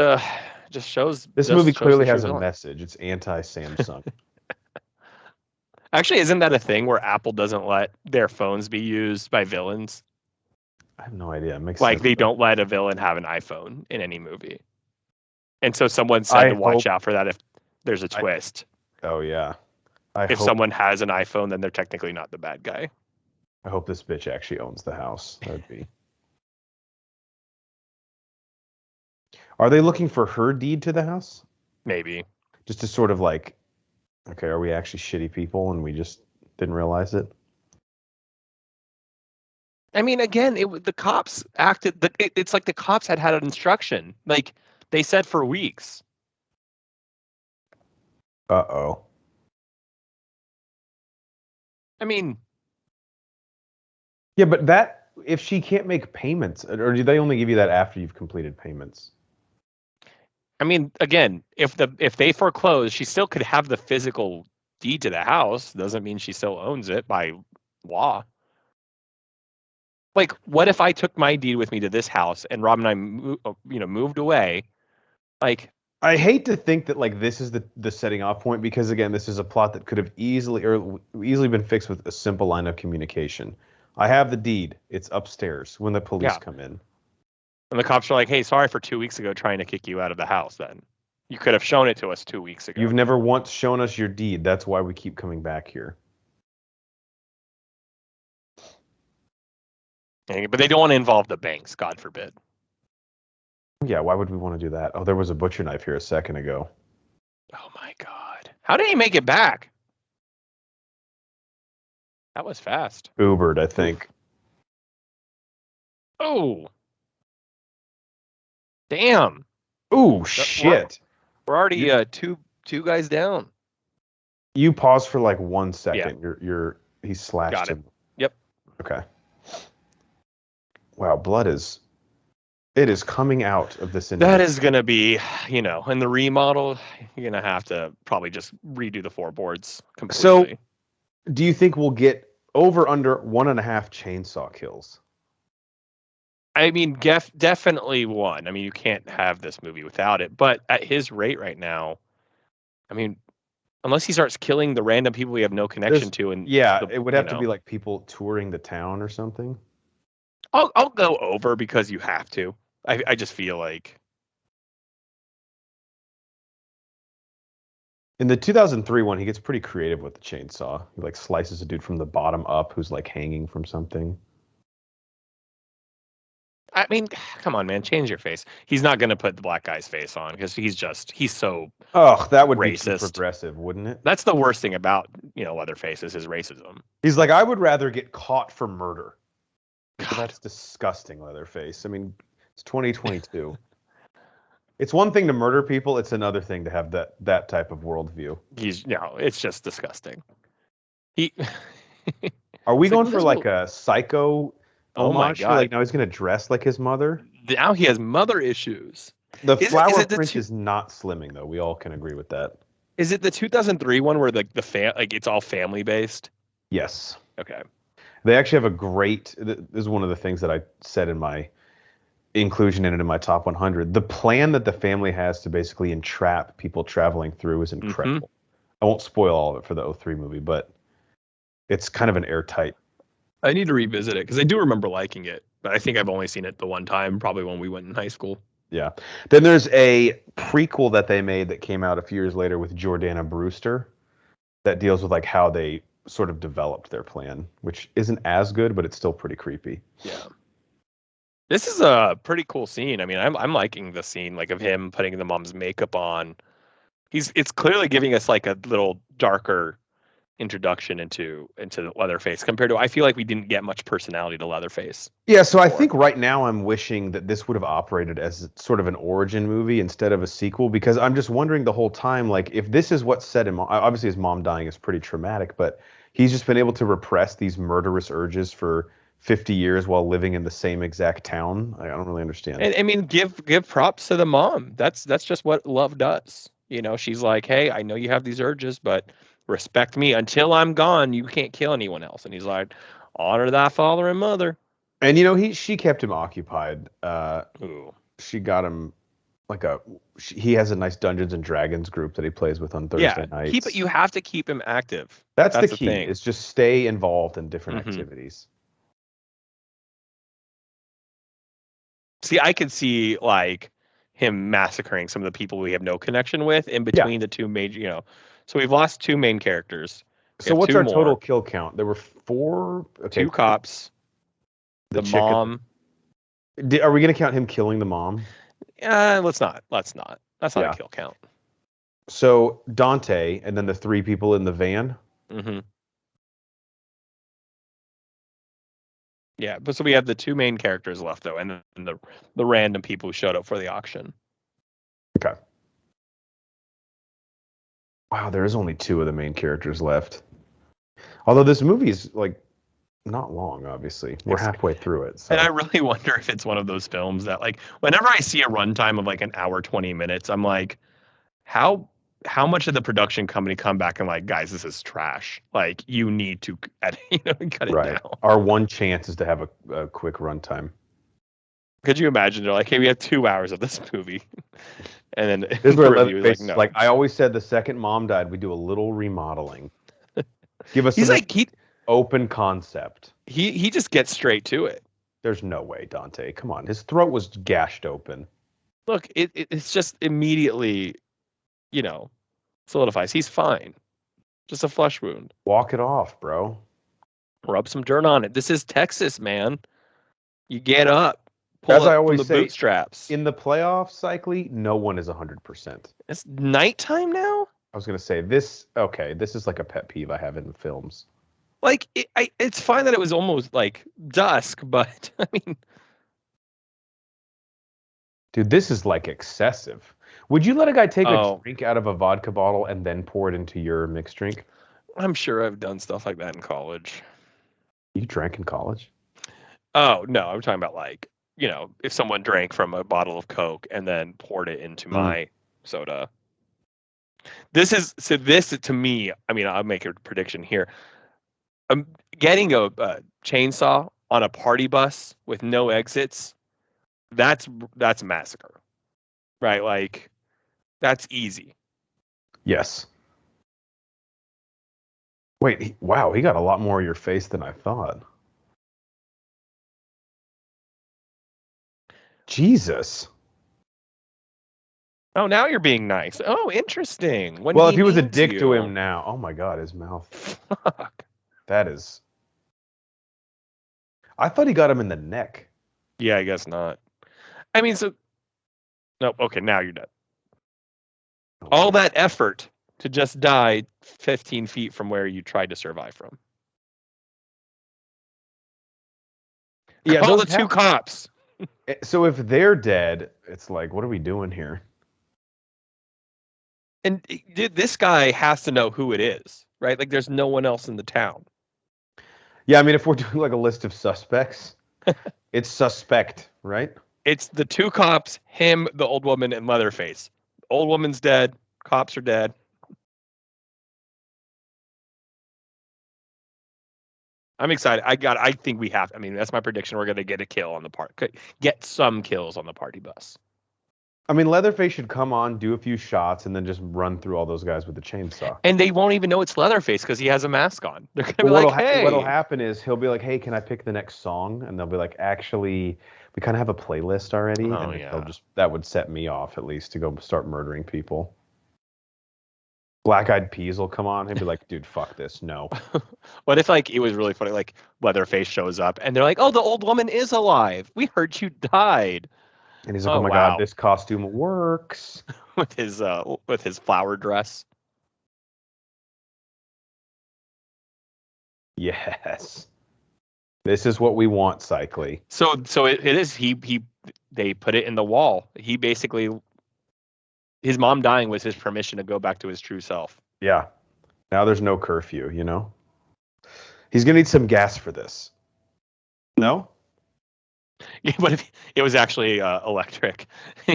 Speaker 2: shows
Speaker 1: this movie clearly has a message. It's anti-Samsung.
Speaker 2: Actually, isn't that a thing where Apple doesn't let their phones be used by villains?
Speaker 1: I have no idea. It makes
Speaker 2: like
Speaker 1: sense,
Speaker 2: they don't let a villain have an iPhone in any movie. And so someone said to watch out for that if there's a twist.
Speaker 1: Oh yeah.
Speaker 2: If someone has an iPhone, then they're technically not the bad guy.
Speaker 1: I hope this bitch actually owns the house. That would be. Are they looking for her deed to the house?
Speaker 2: Maybe.
Speaker 1: Just to sort of like, okay, are we actually shitty people and we just didn't realize it?
Speaker 2: I mean, again, the cops acted. It's like the cops had an instruction. Like they said for weeks.
Speaker 1: Uh-oh.
Speaker 2: I mean,
Speaker 1: Yeah, but if she can't make payments, or do they only give you that after you've completed payments?
Speaker 2: again, if they foreclose, she still could have the physical deed to the house. Doesn't mean she still owns it by law. Like, what if I took my deed with me to this house and Rob and I, moved away? Like,
Speaker 1: I hate to think that like this is the setting off point because again, this is a plot that could have easily been fixed with a simple line of communication. I have the deed. It's upstairs when the police
Speaker 2: yeah.
Speaker 1: come in.
Speaker 2: And the cops are like, "Hey, sorry for 2 weeks ago trying to kick you out of the house. Then you could have shown it to us 2 weeks ago."
Speaker 1: You've never once shown us your deed. That's why we keep coming back here.
Speaker 2: But they don't want to involve the banks. God forbid.
Speaker 1: Yeah, why would we want to do that? Oh, there was a butcher knife here a second ago.
Speaker 2: Oh my God! How did he make it back? That was fast.
Speaker 1: Ubered, I think.
Speaker 2: Oh, damn!
Speaker 1: Ooh, shit!
Speaker 2: We're already two guys down.
Speaker 1: You pause for like 1
Speaker 2: Yeah.
Speaker 1: second. He slashed
Speaker 2: Got it.
Speaker 1: him.
Speaker 2: Yep.
Speaker 1: Okay. Wow, it is coming out of this.
Speaker 2: That is going to be, in the remodel, you're going to have to probably just redo the floorboards completely.
Speaker 1: So, do you think we'll get over under 1.5 chainsaw kills?
Speaker 2: I mean, definitely one. I mean, you can't have this movie without it. But at his rate right now, I mean, unless he starts killing the random people we have no connection to, and
Speaker 1: it would have to be like people touring the town or something.
Speaker 2: I'll go over because you have to. I just feel like
Speaker 1: in the 2003 one, he gets pretty creative with the chainsaw. He like slices a dude from the bottom up who's like hanging from something.
Speaker 2: I mean, come on, man, change your face. He's not going to put the black guy's face on because he's so
Speaker 1: that would
Speaker 2: racist.
Speaker 1: be too progressive, wouldn't it?
Speaker 2: That's the worst thing about Leatherface is his racism.
Speaker 1: He's like, I would rather get caught for murder. Well, that's disgusting, Leatherface. I mean, it's 2022. It's one thing to murder people; it's another thing to have that type of worldview.
Speaker 2: It's just disgusting.
Speaker 1: Are we going for like a Psycho?
Speaker 2: Oh my God!
Speaker 1: Like now he's going to dress like his mother.
Speaker 2: Now he has mother issues.
Speaker 1: The flower print is not slimming, though. We all can agree with that.
Speaker 2: Is it the 2003 one where it's all family based?
Speaker 1: Yes.
Speaker 2: Okay.
Speaker 1: They actually have a great. This is one of the things that I said in my inclusion in my top 100. The plan that the family has to basically entrap people traveling through is incredible. Mm-hmm. I won't spoil all of it for the 03 movie, but it's kind of an airtight.
Speaker 2: I need to revisit it because I do remember liking it, but I think I've only seen it the one time, probably when we went in high school.
Speaker 1: Yeah. Then there's a prequel that they made that came out a few years later with Jordana Brewster that deals with like how they sort of developed their plan, which isn't as good, but it's still pretty creepy.
Speaker 2: Yeah. This is a pretty cool scene. I mean, I'm liking the scene, like of him putting the mom's makeup on. It's clearly giving us like a little darker introduction into Leatherface compared to, I feel like we didn't get much personality to Leatherface.
Speaker 1: Yeah, so I think right now I'm wishing that this would have operated as sort of an origin movie instead of a sequel, because I'm just wondering the whole time, like, if this is what set him, obviously his mom dying is pretty traumatic, but he's just been able to repress these murderous urges for 50 years while living in the same exact town. I don't really understand.
Speaker 2: And I mean, give props to the mom. That's just what love does. She's like, hey, I know you have these urges, but respect me. Until I'm gone, you can't kill anyone else. And he's like, honor thy father and mother.
Speaker 1: And she kept him occupied. She got him like he has a nice Dungeons and Dragons group that he plays with on Thursday nights.
Speaker 2: You have to keep him active.
Speaker 1: That's the key. Is just stay involved in different activities.
Speaker 2: See, I could see like him massacring some of the people we have no connection with in between the two major, So we've lost two main characters.
Speaker 1: So what's our total kill count? There were 4. Okay.
Speaker 2: 2 cops. The mom.
Speaker 1: Are we going to count him killing the mom?
Speaker 2: Let's not. That's not a kill count.
Speaker 1: So Dante, and then the 3 people in the van.
Speaker 2: Mm-hmm. Yeah, but so we have the two main characters left though, and then the random people who showed up for the auction.
Speaker 1: Okay. Wow, there is only two of the main characters left. Although this movie is like not long, obviously. We're halfway through it. So.
Speaker 2: And I really wonder if it's one of those films that like whenever I see a runtime of like an hour 20 minutes, I'm like, how much did the production company come back and like, guys, this is trash. Like you need to cut it down.
Speaker 1: Our one chance is to have a quick runtime.
Speaker 2: Could you imagine? They're like, hey, we have 2 hours of this movie. And then
Speaker 1: this is where Leatherface, like, no. Like I always said, the second mom died, we do a little remodeling. Give us open concept.
Speaker 2: He just gets straight to it.
Speaker 1: There's no way, Dante. Come on. His throat was gashed open.
Speaker 2: Look, it's just immediately, solidifies. He's fine. Just a flesh wound.
Speaker 1: Walk it off, bro.
Speaker 2: Rub some dirt on it. This is Texas, man. You get up.
Speaker 1: As I always say,
Speaker 2: bootstraps.
Speaker 1: In the playoff cycle, no one is 100%.
Speaker 2: It's nighttime now?
Speaker 1: I was going to say, this is like a pet peeve I have in films.
Speaker 2: Like, it's fine that it was almost like dusk, but, I mean...
Speaker 1: Dude, this is like excessive. Would you let a guy take a drink out of a vodka bottle and then pour it into your mixed drink?
Speaker 2: I'm sure I've done stuff like that in college.
Speaker 1: You drank in college?
Speaker 2: Oh, no, I'm talking about like... if someone drank from a bottle of Coke and then poured it into my soda. This to me, I mean, I'll make a prediction here. Getting a chainsaw on a party bus with no exits, that's Massacre. Right? Like, that's easy.
Speaker 1: Yes. Wait, he got a lot more of your face than I thought. Jesus.
Speaker 2: Oh, now you're being nice. Oh, interesting.
Speaker 1: If he was a dick to him now. Oh my God, his mouth.
Speaker 2: Fuck.
Speaker 1: That is. I thought he got him in the neck.
Speaker 2: Yeah, I guess not. I mean, no, okay, now you're dead. All that effort to just die 15 feet from where you tried to survive from. Yeah, call the two cops.
Speaker 1: So if they're dead, it's like, what are we doing here?
Speaker 2: And this guy has to know who it is, right? Like, there's no one else in the town.
Speaker 1: Yeah, I mean, if we're doing like a list of suspects, it's suspect, right?
Speaker 2: It's the two cops, him, the old woman, and Leatherface. Old woman's dead. Cops are dead. I'm excited. I think we have. I mean, that's my prediction. We're going to get a kill on the get some kills on the party bus.
Speaker 1: I mean, Leatherface should come on, do a few shots, and then just run through all those guys with the chainsaw.
Speaker 2: And they won't even know it's Leatherface because he has a mask on. They're going to be like, hey.
Speaker 1: What'll happen is he'll be like, hey, can I pick the next song? And they'll be like, actually, we kind of have a playlist already.
Speaker 2: Oh,
Speaker 1: and
Speaker 2: yeah.
Speaker 1: That would set me off, at least, to go start murdering people. Black Eyed Peas will come on and be like, dude, fuck this. No.
Speaker 2: What if, like, it was really funny, like, Leatherface shows up, and they're like, oh, the old woman is alive. We heard you died.
Speaker 1: And he's like, oh my God, this costume works.
Speaker 2: with his flower dress.
Speaker 1: Yes. This is what we want, Cycly.
Speaker 2: So it is, they put it in the wall. He basically, his mom dying was his permission to go back to his true self.
Speaker 1: Yeah. Now there's no curfew, you know? He's going to need some gas for this. No?
Speaker 2: Yeah, but if it was actually electric,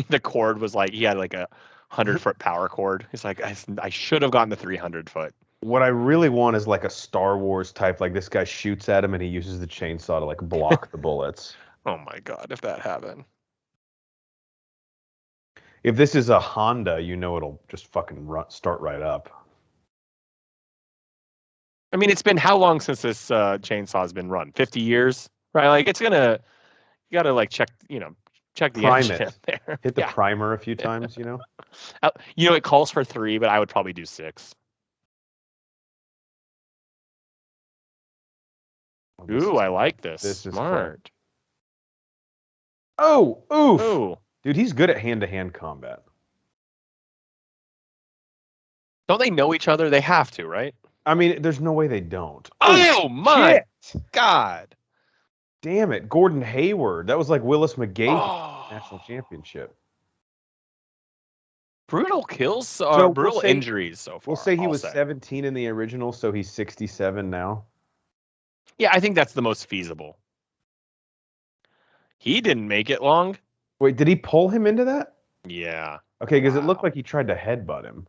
Speaker 2: the cord was like, he had like a 100-foot power cord. He's like, I should have gotten the 300-foot.
Speaker 1: What I really want is like a Star Wars type, like this guy shoots at him and he uses the chainsaw to like block the bullets.
Speaker 2: Oh my God, if that happened.
Speaker 1: If this is a Honda, you know it'll just fucking start right up.
Speaker 2: I mean, it's been how long since this chainsaw has been run? 50 years? Right? Like, it's going to, you got to like check the
Speaker 1: Prime
Speaker 2: engine there.
Speaker 1: Hit the primer a few times, you know?
Speaker 2: It calls for 3, but I would probably do 6. Ooh, I like this. This is smart.
Speaker 1: Oh, oof. Ooh. Dude, he's good at hand-to-hand combat.
Speaker 2: Don't they know each other? They have to, right?
Speaker 1: I mean, there's no way they don't.
Speaker 2: Oh my God.
Speaker 1: Damn it, Gordon Hayward. That was like Willis McGahee national
Speaker 2: Oh,
Speaker 1: championship.
Speaker 2: brutal kills
Speaker 1: So
Speaker 2: or brutal injuries so
Speaker 1: we'll
Speaker 2: far,
Speaker 1: say he
Speaker 2: I'll
Speaker 1: was
Speaker 2: say.
Speaker 1: 17 in the original, so he's 67 now.
Speaker 2: Yeah, I think that's the most feasible. He didn't make it long.
Speaker 1: Wait, did he pull him into that?
Speaker 2: Yeah.
Speaker 1: Okay, because it looked
Speaker 2: Wow.
Speaker 1: like he tried to headbutt him.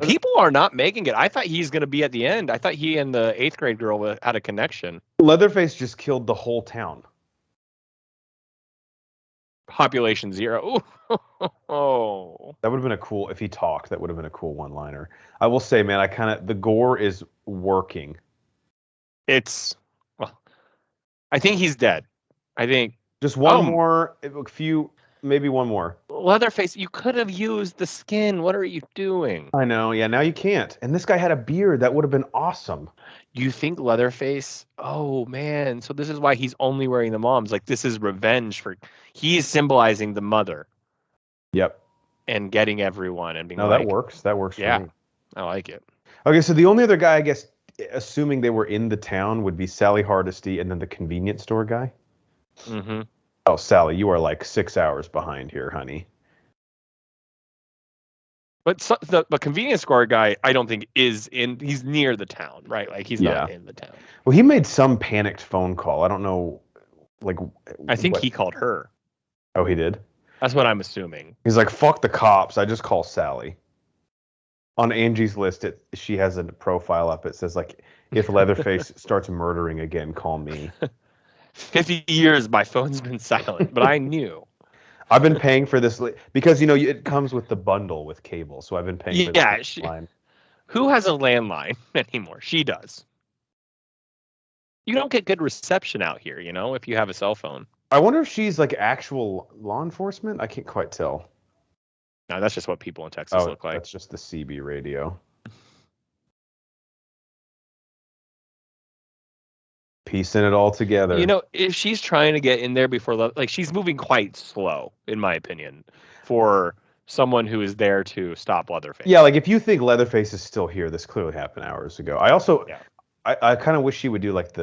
Speaker 2: People are not making it. I thought he's going to be at the end. I thought he and the 8th grade girl had a connection.
Speaker 1: Leatherface just killed the whole town.
Speaker 2: Population 0. Oh.
Speaker 1: That would have been a cool, if he talked, that would have been a cool one-liner. I will say, man, the gore is working.
Speaker 2: Well, I think he's dead. I think.
Speaker 1: Just one more, maybe one more.
Speaker 2: Leatherface, you could have used the skin. What are you doing?
Speaker 1: I know, yeah, now you can't. And this guy had a beard. That would have been awesome.
Speaker 2: You think Leatherface? Oh man, so this is why he's only wearing the moms. Like this is revenge for. He's symbolizing the mother.
Speaker 1: Yep.
Speaker 2: And getting everyone and being
Speaker 1: no, that works. That works for me.
Speaker 2: I like it.
Speaker 1: Okay, so the only other guy, I guess, assuming they were in the town, would be Sally Hardesty and then the convenience store guy.
Speaker 2: Mm-hmm.
Speaker 1: Oh, Sally, you are like 6 hours behind here, honey.
Speaker 2: But the convenience store guy, I don't think he's near the town, right? Like he's not in the town.
Speaker 1: Well, he made some panicked phone call. I don't know, like.
Speaker 2: I think he called her.
Speaker 1: Oh, he did?
Speaker 2: That's what I'm assuming.
Speaker 1: He's like, fuck the cops. I just call Sally. On Angie's list, she has a profile up. It says, like, if Leatherface starts murdering again, call me.
Speaker 2: 50 years, my phone's been silent, but I knew.
Speaker 1: I've been paying for this because, it comes with the bundle with cable. So I've been paying for this line.
Speaker 2: Who has a landline anymore? She does. You don't get good reception out here, if you have a cell phone.
Speaker 1: I wonder if she's like actual law enforcement. I can't quite tell.
Speaker 2: No, that's just what people in Texas look like.
Speaker 1: That's just the CB radio. Piecing it all together.
Speaker 2: If she's trying to get in there before, she's moving quite slow, in my opinion, for someone who is there to stop Leatherface.
Speaker 1: Yeah, like if you think Leatherface is still here, this clearly happened hours ago. I also, I kind of wish she would do like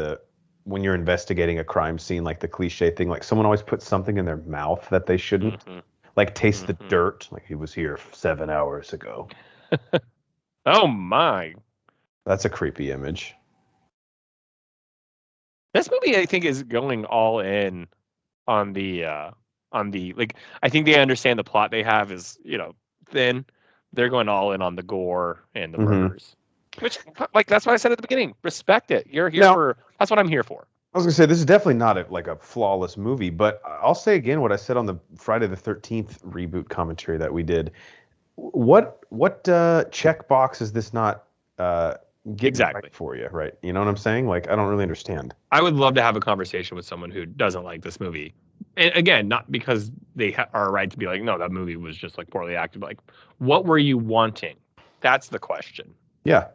Speaker 1: when you're investigating a crime scene, like the cliche thing, like someone always puts something in their mouth that they shouldn't. Mm-hmm. Like taste the dirt, like he was here 7 hours ago.
Speaker 2: Oh my.
Speaker 1: That's a creepy image.
Speaker 2: This movie, I think, is going all in on the I think they understand the plot they have is, thin. They're going all in on the gore and the murders. Which, that's what I said at the beginning. Respect it. You're here that's what I'm here for.
Speaker 1: I was gonna say this is definitely not a flawless movie, but I'll say again what I said on the Friday the 13th reboot commentary that we did. What check box is this not getting right for you, right? You know what I'm saying? Like I don't really understand.
Speaker 2: I would love to have a conversation with someone who doesn't like this movie. And again, not because they are right to be like, no, that movie was just like poorly acted. Like, what were you wanting? That's the question.
Speaker 1: Yeah,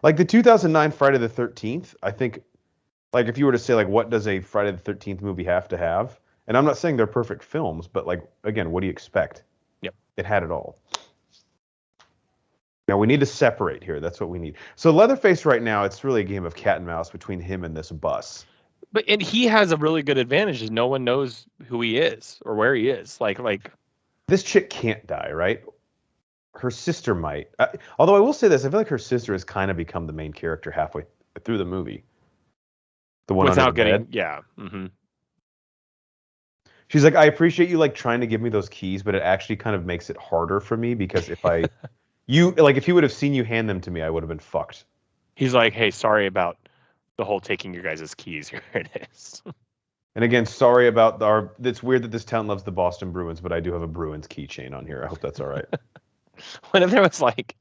Speaker 1: like the 2009 Friday the 13th. I think. Like if you were to say like what does a Friday the 13th movie have to have? And I'm not saying they're perfect films, but like again, what do you expect?
Speaker 2: Yep.
Speaker 1: It had it all. Now we need to separate here. That's what we need. So Leatherface right now, it's really a game of cat and mouse between him and this bus.
Speaker 2: And he has a really good advantage is no one knows who he is or where he is. Like
Speaker 1: this chick can't die, right? Her sister might. Although I will say this, I feel like her sister has kind of become the main character halfway through the movie. The one
Speaker 2: without getting,
Speaker 1: bed.
Speaker 2: Yeah. Mm-hmm.
Speaker 1: She's like, I appreciate you like trying to give me those keys, but it actually kind of makes it harder for me because if if he would have seen you hand them to me, I would have been fucked.
Speaker 2: He's like, hey, sorry about the whole taking your guys' keys. Here it is.
Speaker 1: And again, sorry about it's weird that this town loves the Boston Bruins, but I do have a Bruins keychain on here. I hope that's all right.
Speaker 2: What if there was like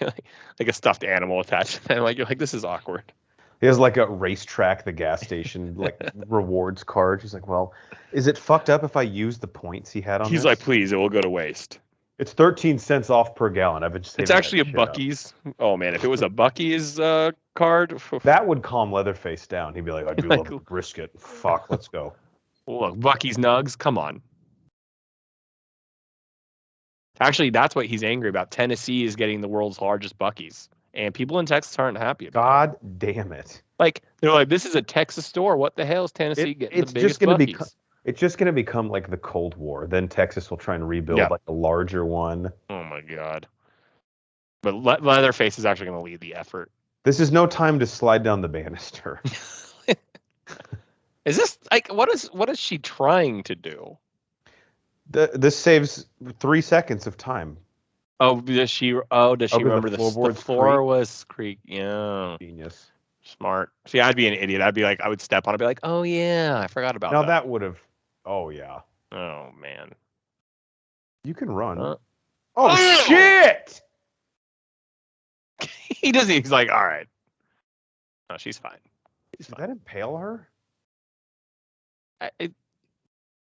Speaker 2: a stuffed animal attached to them? You're like, this is awkward.
Speaker 1: He has like a racetrack, the gas station, like rewards card. He's like, well, is it fucked up if I use the points he had on
Speaker 2: He's
Speaker 1: this?
Speaker 2: like, please, it will go to waste.
Speaker 1: It's 13 cents off per gallon. I've been just
Speaker 2: It's actually a Buc-ee's. Oh, man, if it was a Buc-ee's card.
Speaker 1: That would calm Leatherface down. He'd be like, I do love the brisket. Fuck, let's go.
Speaker 2: Look, Buc-ee's nugs, come on. Actually, that's what he's angry about. Tennessee is getting the world's largest Buc-ee's. and people in Texas aren't happy about it.
Speaker 1: God damn it!
Speaker 2: Like they're like, this is a Texas store. What the hell is Tennessee getting the biggest Buc-ee's?
Speaker 1: It's just gonna become like the Cold War. Then Texas will try and rebuild
Speaker 2: Yeah.
Speaker 1: like a larger one.
Speaker 2: Oh my god! But Leatherface is actually going to lead the effort.
Speaker 1: This is no time to slide down the banister.
Speaker 2: Is this like what is she trying to do?
Speaker 1: This saves 3 seconds of time.
Speaker 2: Oh, does she remember the floor was creak? Yeah.
Speaker 1: Genius.
Speaker 2: Smart. See, I'd be an idiot. I'd be like, I would step on it, be like, oh yeah, I forgot about that.
Speaker 1: Now that would have. Oh yeah.
Speaker 2: Oh man.
Speaker 1: You can run.
Speaker 2: Oh
Speaker 1: shit!
Speaker 2: He doesn't. He's like, all right. No, she's fine.
Speaker 1: Did that impale her?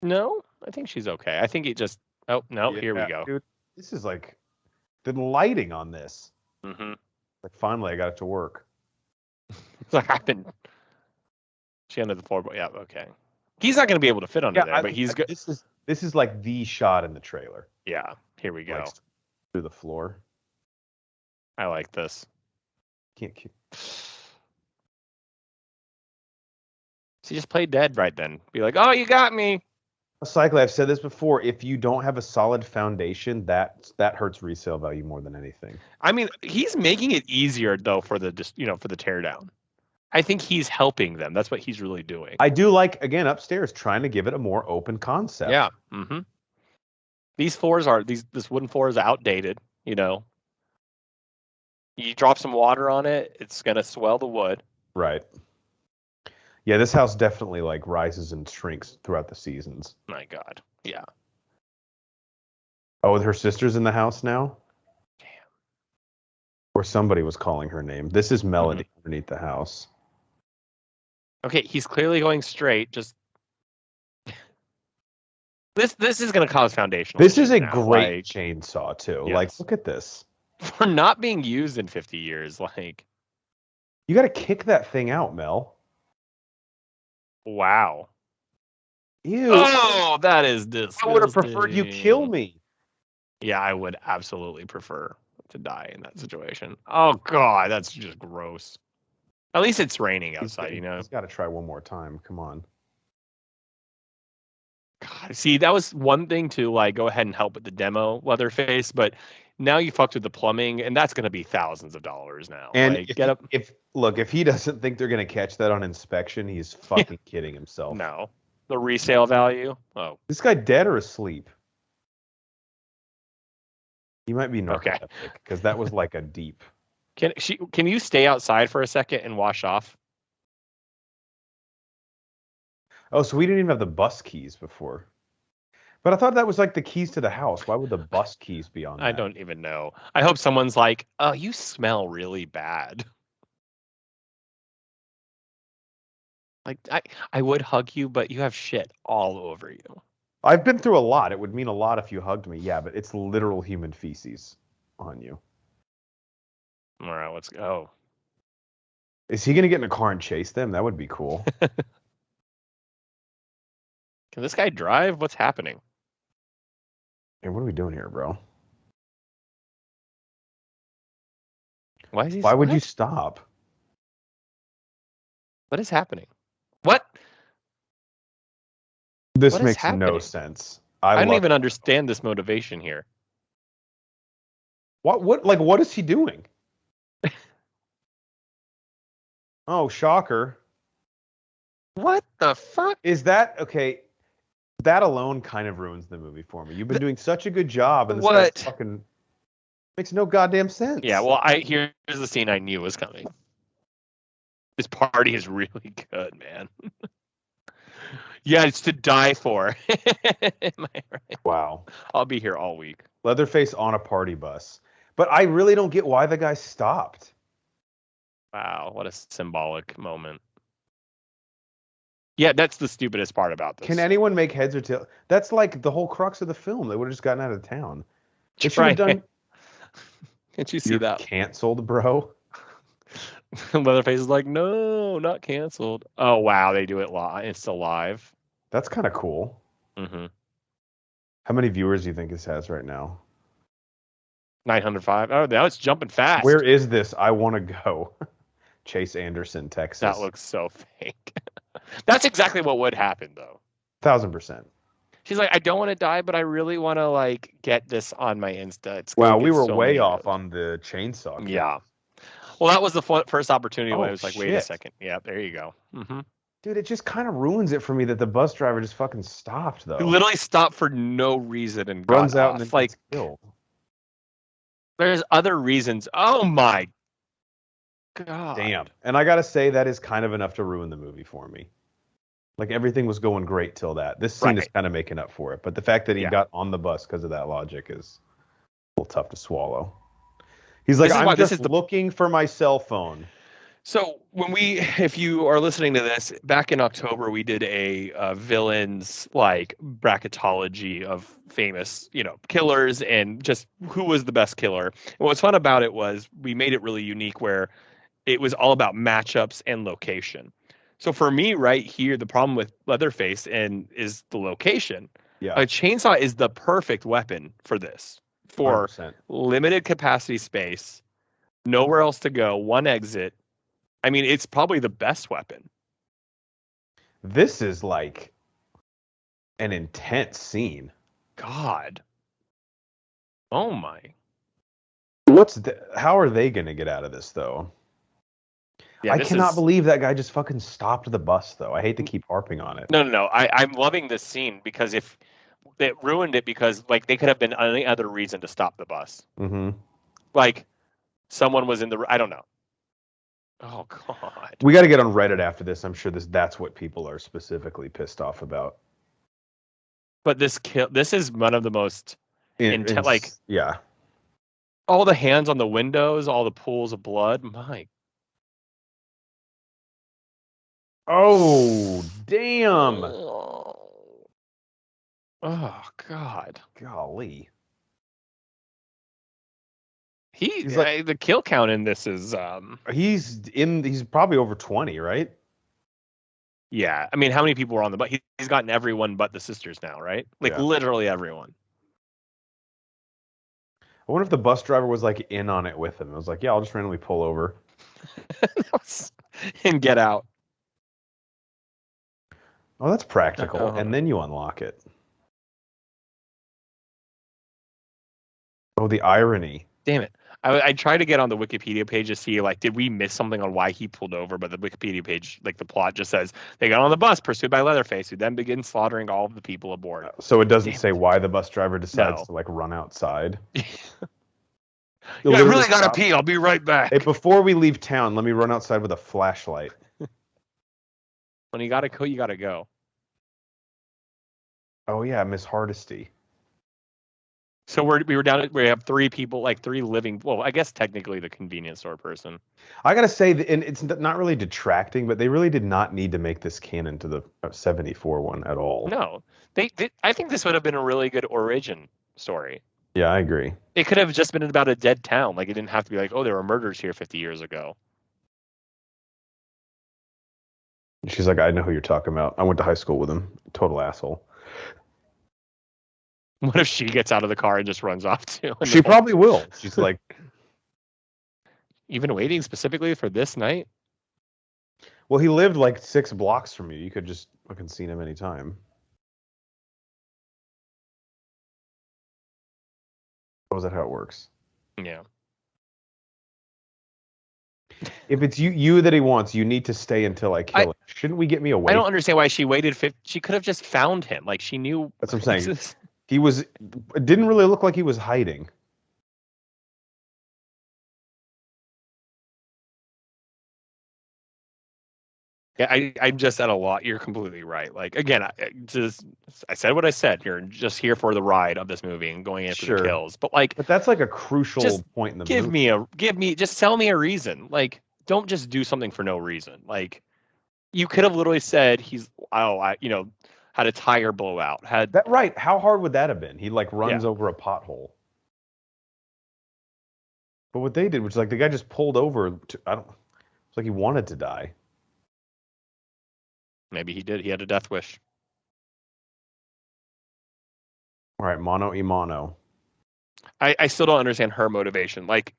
Speaker 2: No, I think she's okay. I think it just. Oh no, here we go.
Speaker 1: Dude, this is like the lighting on this.
Speaker 2: Mm-hmm.
Speaker 1: Like finally, I got it to work.
Speaker 2: It's like I've been. She under the floor, but yeah, okay. He's not going to be able to fit under there, but he's good.
Speaker 1: This is like the shot in the trailer.
Speaker 2: Yeah, here we go.
Speaker 1: Like, through the floor.
Speaker 2: I like this.
Speaker 1: Can't keep.
Speaker 2: She just played dead right then. Be like, oh, you got me.
Speaker 1: Cycling, I've said this before. If you don't have a solid foundation, that hurts resale value more than anything.
Speaker 2: I mean, he's making it easier though for the teardown. I think he's helping them. That's what he's really doing.
Speaker 1: I do like, again, upstairs trying to give it a more open concept.
Speaker 2: Yeah. Mm-hmm. This wooden floor is outdated. You know, you drop some water on it, it's gonna swell the wood.
Speaker 1: Right. Yeah, this house definitely like rises and shrinks throughout the seasons.
Speaker 2: My God. Yeah.
Speaker 1: Oh, her sister's in the house now?
Speaker 2: Damn.
Speaker 1: Or somebody was calling her name. This is Melody underneath the house.
Speaker 2: Okay, he's clearly going straight. Just this is going to cause foundational.
Speaker 1: This is a great chainsaw too.
Speaker 2: Yes.
Speaker 1: Like, look at this.
Speaker 2: For not being used in 50 years, like.
Speaker 1: You got to kick that thing out, Mel.
Speaker 2: Wow.
Speaker 1: Ew.
Speaker 2: Oh, that is disgusting.
Speaker 1: I would have preferred you kill me.
Speaker 2: Yeah, I would absolutely prefer to die in that situation. Oh God, that's just gross. At least it's raining outside, you know.
Speaker 1: He's got to try one more time. Come on.
Speaker 2: God, see, that was one thing to like go ahead and help with the demo, Leatherface, but now you fucked with the plumbing, and that's going to be thousands of dollars now.
Speaker 1: And
Speaker 2: like,
Speaker 1: if he doesn't think they're going to catch that on inspection, he's fucking kidding himself.
Speaker 2: No, the resale value. Oh,
Speaker 1: this guy dead or asleep? He might be narcoleptic because that was like a deep.
Speaker 2: Can you stay outside for a second and wash off?
Speaker 1: Oh, so we didn't even have the bus keys before. But I thought that was like the keys to the house. Why would the bus keys be on that?
Speaker 2: I don't even know. I hope someone's like, oh, you smell really bad. Like, I would hug you, but you have shit all over you.
Speaker 1: I've been through a lot. It would mean a lot if you hugged me. Yeah, but it's literal human feces on you.
Speaker 2: All right, let's go.
Speaker 1: Is he going to get in a car and chase them? That would be cool.
Speaker 2: Can this guy drive? What's happening?
Speaker 1: Hey, what are we doing here, bro?
Speaker 2: Why
Speaker 1: would you stop?
Speaker 2: What is happening? What?
Speaker 1: This makes no sense.
Speaker 2: I don't even understand this motivation here.
Speaker 1: What is he doing? Oh, shocker.
Speaker 2: What the fuck?
Speaker 1: Is that okay? That alone kind of ruins the movie for me. You've been doing such a good job, and this guy's fucking makes no goddamn sense.
Speaker 2: Yeah, well, here's the scene I knew was coming. This party is really good, man. Yeah, it's to die for. Am I right?
Speaker 1: Wow.
Speaker 2: I'll be here all week.
Speaker 1: Leatherface on a party bus. But I really don't get why the guy stopped.
Speaker 2: Wow, what a symbolic moment. Yeah, that's the stupidest part about this.
Speaker 1: Can anyone make heads or tails? That's like the whole crux of the film. They would have just gotten out of town. They should have done.
Speaker 2: Can't you see that?
Speaker 1: Canceled, bro.
Speaker 2: Leatherface is like, no, not canceled. Oh wow, they do it live. It's still live.
Speaker 1: That's kind of cool.
Speaker 2: Mm-hmm.
Speaker 1: How many viewers do you think this has right now?
Speaker 2: 905. Oh, now it's jumping fast.
Speaker 1: Where is this? I want to go. Chase Anderson, Texas.
Speaker 2: That looks so fake. That's exactly what would happen, though.
Speaker 1: 1000%.
Speaker 2: She's like, I don't want to die, but I really want to like get this on my Insta. It's
Speaker 1: wow, we were way off on the chainsaw kill.
Speaker 2: Yeah. Well, that was the first opportunity when I was like, wait a
Speaker 1: shit.
Speaker 2: second. Yeah, there you go. Mm-hmm.
Speaker 1: Dude, it just kind of ruins it for me that the bus driver just fucking stopped, though.
Speaker 2: He literally stopped for no reason and
Speaker 1: runs
Speaker 2: got
Speaker 1: out
Speaker 2: off.
Speaker 1: and then
Speaker 2: like
Speaker 1: gets killed.
Speaker 2: There's other reasons. Oh my god.
Speaker 1: Damn. And I gotta say, that is kind of enough to ruin the movie for me. Like, everything was going great till that. This scene is kind of making up for it. But the fact that he got on the bus because of that logic is a little tough to swallow. He's like, I'm just looking for my cell phone.
Speaker 2: So if you are listening to this, back in October, we did a villains like bracketology of famous, killers and just who was the best killer. And what's fun about it was we made it really unique where it was all about matchups and location. So for me right here, the problem with Leatherface is the location.
Speaker 1: Yeah.
Speaker 2: A chainsaw is the perfect weapon for this. For
Speaker 1: 100%.
Speaker 2: Limited capacity space, nowhere else to go, one exit. I mean, it's probably the best weapon.
Speaker 1: This is like an intense scene.
Speaker 2: God. Oh my.
Speaker 1: How are they going to get out of this, though?
Speaker 2: Yeah,
Speaker 1: I cannot believe that guy just fucking stopped the bus, though. I hate to keep harping on it.
Speaker 2: No. I'm loving this scene because if it ruined it because like they could have been any other reason to stop the bus.
Speaker 1: Mm-hmm.
Speaker 2: Like someone was in the, I don't know. Oh God.
Speaker 1: We got to get on Reddit after this. I'm sure that's what people are specifically pissed off about.
Speaker 2: But this is one of the most intense. Like,
Speaker 1: yeah.
Speaker 2: All the hands on the windows, all the pools of blood. My.
Speaker 1: Oh damn.
Speaker 2: Oh God.
Speaker 1: Golly.
Speaker 2: He's like, the kill count in this is
Speaker 1: he's probably over 20, right?
Speaker 2: Yeah. I mean, how many people were on the bus? He's gotten everyone but the sisters now, right? Like literally everyone.
Speaker 1: I wonder if the bus driver was like in on it with him. I was like, yeah, I'll just randomly pull over
Speaker 2: and get out.
Speaker 1: Oh, that's practical. And then you unlock it. Oh, the irony.
Speaker 2: Damn it. I tried to get on the Wikipedia page to see, like, did we miss something on why he pulled over? But the Wikipedia page, like, the plot just says they got on the bus pursued by Leatherface, who then begins slaughtering all of the people aboard.
Speaker 1: So it doesn't say why the bus driver decides to, like, run outside.
Speaker 2: Yeah, I really got to pee. I'll be right back.
Speaker 1: Hey, before we leave town, let me run outside with a flashlight.
Speaker 2: When you got to go, you got to go.
Speaker 1: Oh, yeah, Miss Hardesty.
Speaker 2: So we have three people, like three living, well, I guess technically the convenience store person.
Speaker 1: I got to say, and it's not really detracting, but they really did not need to make this canon to the 74 one at all.
Speaker 2: No, I think this would have been a really good origin story.
Speaker 1: Yeah, I agree.
Speaker 2: It could have just been about a dead town. Like, it didn't have to be like, oh, there were murders here 50 years ago.
Speaker 1: She's like, I know who you're talking about. I went to high school with him. Total asshole.
Speaker 2: What if she gets out of the car and just runs off too?
Speaker 1: She probably will. She's like,
Speaker 2: even waiting specifically for this night?
Speaker 1: Well, he lived like 6 blocks from you. You could just fucking seen him anytime. Oh, is that how it works?
Speaker 2: Yeah.
Speaker 1: If it's you that he wants, you need to stay until I kill him. Shouldn't we get me away?
Speaker 2: I don't understand why she waited. She could have just found him. Like, she knew.
Speaker 1: That's what I'm saying. It didn't really look like he was hiding.
Speaker 2: Yeah, I'm just at a lot. You're completely right. Like, again, I said what I said. You're just here for the ride of this movie and going after the kills. But
Speaker 1: that's like a crucial point in the movie.
Speaker 2: Just tell me a reason. Like, don't just do something for no reason. Like, you could have literally said had a tire blowout.
Speaker 1: Right. How hard would that have been? He like runs over a pothole. But what they did was like the guy just pulled over. It's like he wanted to die.
Speaker 2: Maybe he did. He had a death wish.
Speaker 1: All right, mano y mano.
Speaker 2: I still don't understand her motivation. Like,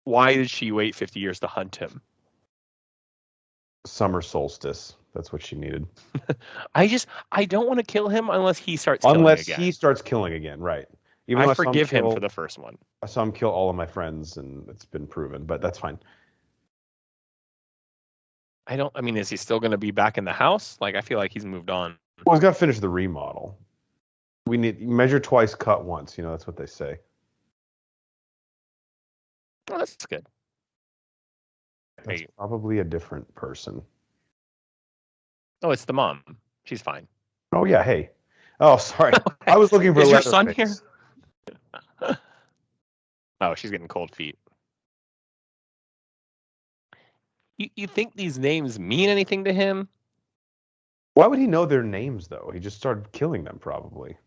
Speaker 2: why did she wait 50 years to hunt him?
Speaker 1: Summer solstice. That's what she needed.
Speaker 2: I don't want to kill him unless he starts killing
Speaker 1: Unless
Speaker 2: again.
Speaker 1: he starts killing again, right? Even
Speaker 2: I
Speaker 1: though
Speaker 2: forgive him for the first one.
Speaker 1: I saw him kill all of my friends, and it's been proven, but that's fine.
Speaker 2: I mean, is he still going to be back in the house? Like, I feel like he's moved on.
Speaker 1: Well, he's got to finish the remodel. We need measure twice, cut once. You know, that's what they say.
Speaker 2: Oh, that's good.
Speaker 1: That's
Speaker 2: Hey.
Speaker 1: probably a different person.
Speaker 2: Oh, it's the mom. She's fine.
Speaker 1: Oh yeah, hey. Oh, sorry. I was looking for
Speaker 2: Is your
Speaker 1: Leatherface.
Speaker 2: son here? Oh, she's getting cold feet. You think these names mean anything to him?
Speaker 1: Why would he know their names though? He just started killing them probably.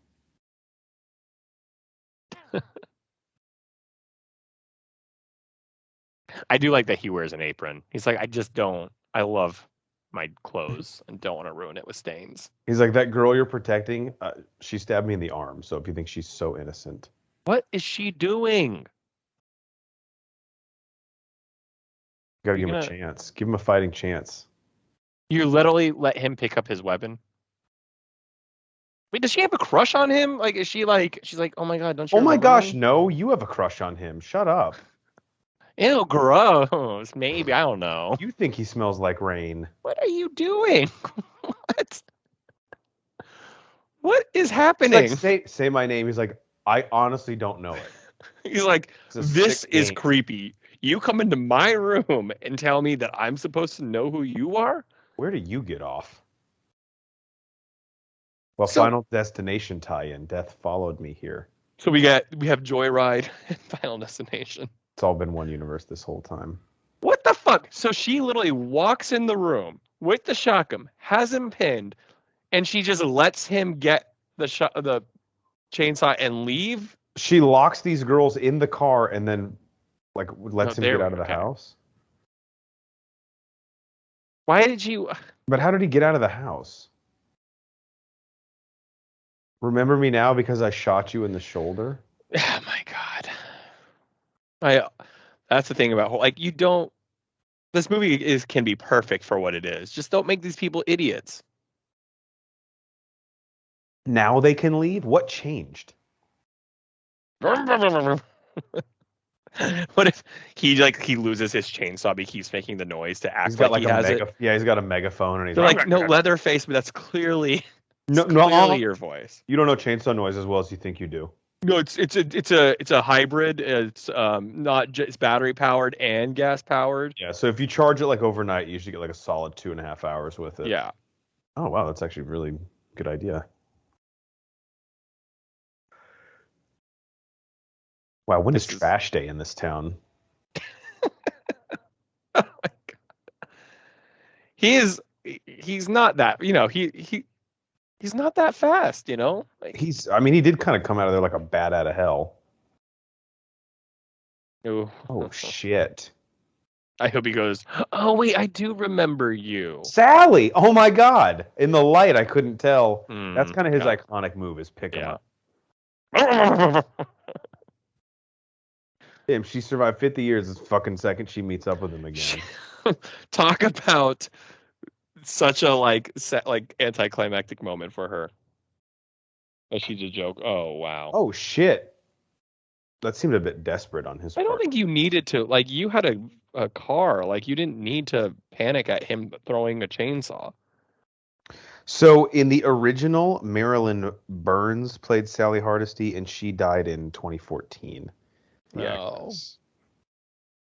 Speaker 2: I do like that he wears an apron. He's like, I love my clothes and don't want to ruin it with stains.
Speaker 1: He's like, that girl you're protecting, she stabbed me in the arm, so if you think she's so innocent.
Speaker 2: What is she doing?
Speaker 1: You gotta give him a chance. Give him a fighting chance.
Speaker 2: You literally let him pick up his weapon? Wait, does she have a crush on him? Like, is she like, she's like, oh my God, don't you
Speaker 1: Oh my
Speaker 2: remember
Speaker 1: gosh,
Speaker 2: me?
Speaker 1: no, you have a crush on him. Shut up.
Speaker 2: Ew, gross. Maybe, I don't know.
Speaker 1: You think he smells like rain.
Speaker 2: What are you doing? What? What is happening?
Speaker 1: Like, say my name. He's like, I honestly don't know it.
Speaker 2: He's like, this is creepy. You come into my room and tell me that I'm supposed to know who you are?
Speaker 1: Where do you get off? Well, Final Destination tie-in. Death followed me here.
Speaker 2: So we have Joyride and Final Destination.
Speaker 1: It's all been one universe this whole time.
Speaker 2: What the fuck? So she literally walks in the room with the shotgun, has him pinned, and she just lets him get the chainsaw and leave?
Speaker 1: She locks these girls in the car and then like lets him get out of the house.
Speaker 2: Why did you?
Speaker 1: But how did he get out of the house? Remember me now because I shot you in the shoulder?
Speaker 2: Oh my God. That's the thing about like you don't. This movie can be perfect for what it is. Just don't make these people idiots.
Speaker 1: Now they can leave? What changed?
Speaker 2: What if he loses his chainsaw but he keeps making the noise to act like he has it?
Speaker 1: Yeah, he's got a megaphone and he's
Speaker 2: like, no, Leatherface, but that's clearly your voice.
Speaker 1: You don't know chainsaw noise as well as you think you do.
Speaker 2: No, it's a hybrid. It's not just battery powered and gas powered.
Speaker 1: Yeah, so if you charge it like overnight, you usually get like a solid 2.5 hours with it.
Speaker 2: Yeah.
Speaker 1: Oh wow, that's actually a really good idea. Wow, when is trash day in this town?
Speaker 2: Oh my God. He's not that, he's not that fast, Like,
Speaker 1: he did kind of come out of there like a bat out of hell.
Speaker 2: Oh
Speaker 1: shit.
Speaker 2: I hope he goes, oh wait, I do remember you.
Speaker 1: Sally! Oh my God. In the light, I couldn't tell. That's kind of his iconic move is pick him up. Damn, she survived 50 years. This fucking second she meets up with him again.
Speaker 2: Talk about such a anticlimactic moment for her. But she's a joke. Oh wow.
Speaker 1: Oh shit. That seemed a bit desperate on his part.
Speaker 2: I don't think you needed to. Like, you had a car. Like, you didn't need to panic at him throwing a chainsaw.
Speaker 1: So in the original, Marilyn Burns played Sally Hardesty, and she died in 2014.
Speaker 2: Yeah.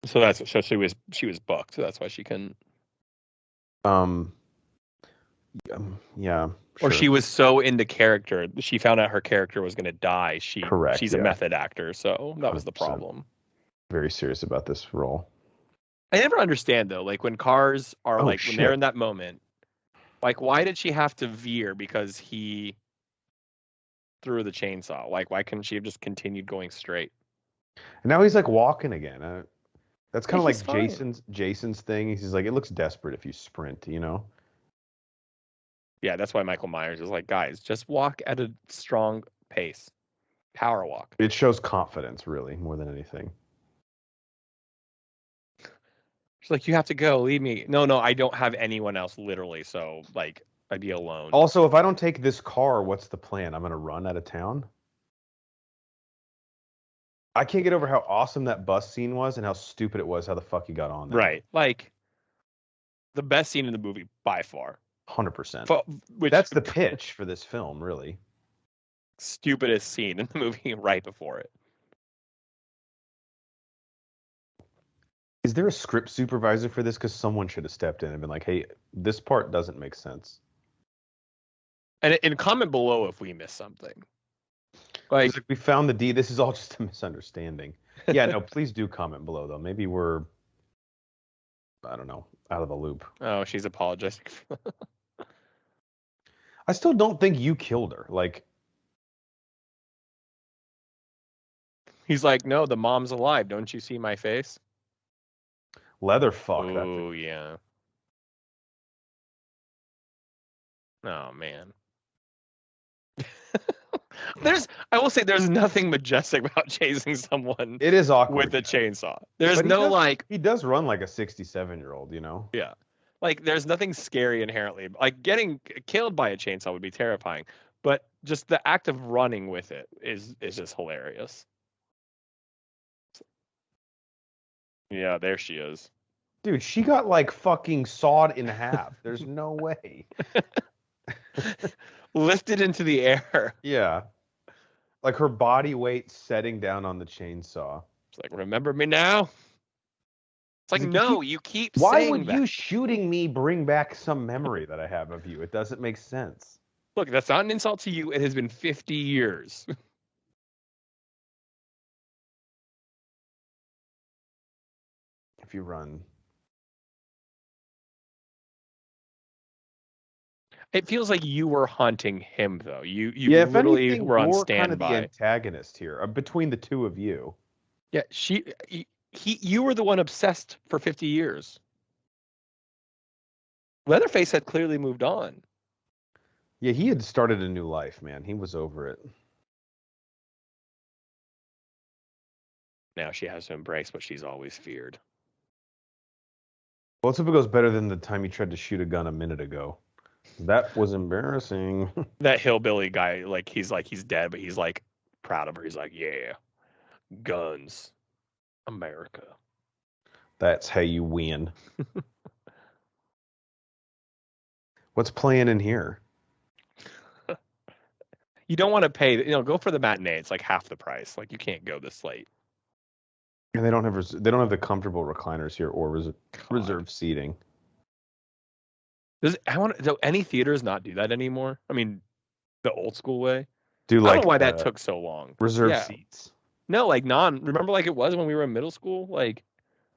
Speaker 2: So she was booked. So that's why she couldn't.
Speaker 1: Yeah.
Speaker 2: Or she was so into character, she found out her character was going to die.
Speaker 1: Correct.
Speaker 2: She's a method actor, so that was the problem.
Speaker 1: Very serious about this role.
Speaker 2: I never understand though, like when cars are when they're in that moment, like why did she have to veer because he threw the chainsaw? Like why couldn't she have just continued going straight?
Speaker 1: And now he's like walking again. That's kind of like Jason's thing. He's like, it looks desperate if you sprint,
Speaker 2: Yeah, that's why Michael Myers is like, guys, just walk at a strong pace. Power walk.
Speaker 1: It shows confidence, really, more than anything.
Speaker 2: She's like, you have to go. Leave me. No, I don't have anyone else, literally. So, like, I'd be alone.
Speaker 1: Also, if I don't take this car, what's the plan? I'm going to run out of town? I can't get over how awesome that bus scene was and how stupid it was how the fuck he got on there.
Speaker 2: Right. Like, the best scene in the movie by far.
Speaker 1: 100%. That's the pitch for this film, really.
Speaker 2: Stupidest scene in the movie right before it.
Speaker 1: Is there a script supervisor for this? Because someone should have stepped in and been like, hey, this part doesn't make sense.
Speaker 2: And comment below if we missed something. Like,
Speaker 1: we found the D. This is all just a misunderstanding. Yeah, no, please do comment below, though. Maybe we're, I don't know, out of the loop.
Speaker 2: Oh, she's apologizing.
Speaker 1: I still don't think you killed her. Like,
Speaker 2: he's like, no, the mom's alive. Don't you see my face?
Speaker 1: Leatherfuck.
Speaker 2: Oh, yeah. Oh, man. I will say there's nothing majestic about chasing someone.
Speaker 1: It is awkward
Speaker 2: with a chainsaw. There's
Speaker 1: he does run like a 67-year-old, you know?
Speaker 2: Yeah. Like, there's nothing scary inherently. Like, getting killed by a chainsaw would be terrifying. But just the act of running with it is just hilarious. Yeah, there she is.
Speaker 1: Dude, she got like fucking sawed in half. There's no way.
Speaker 2: Lifted into the air.
Speaker 1: Yeah. Like her body weight setting down on the chainsaw.
Speaker 2: It's like, remember me now? It's like, no, you keep
Speaker 1: Why
Speaker 2: saying
Speaker 1: would
Speaker 2: that.
Speaker 1: you shooting me bring back some memory that I have of you? It doesn't make sense.
Speaker 2: Look, that's not an insult to you. It has been 50 years.
Speaker 1: If you run.
Speaker 2: It feels like you were hunting him, though. You
Speaker 1: yeah,
Speaker 2: literally
Speaker 1: anything,
Speaker 2: were on
Speaker 1: you're
Speaker 2: standby.
Speaker 1: Kind of the antagonist here, between the two of you.
Speaker 2: Yeah, you were the one obsessed for 50 years. Leatherface had clearly moved on.
Speaker 1: Yeah, he had started a new life, man. He was over it.
Speaker 2: Now she has to embrace what she's always feared.
Speaker 1: Well, let's hope it goes better than the time he tried to shoot a gun a minute ago. That was embarrassing.
Speaker 2: That hillbilly guy, he's dead, but he's like proud of her. He's like, yeah, guns, America.
Speaker 1: That's how you win. What's playing in here?
Speaker 2: You don't want to pay, go for the matinee. It's like half the price. Like, you can't go this late.
Speaker 1: And they don't have the comfortable recliners here or reserved seating.
Speaker 2: Do any theaters not do that anymore? I mean, the old school way.
Speaker 1: I
Speaker 2: don't know why that took so long.
Speaker 1: Reserved seats.
Speaker 2: No, remember like it was when we were in middle school? Like,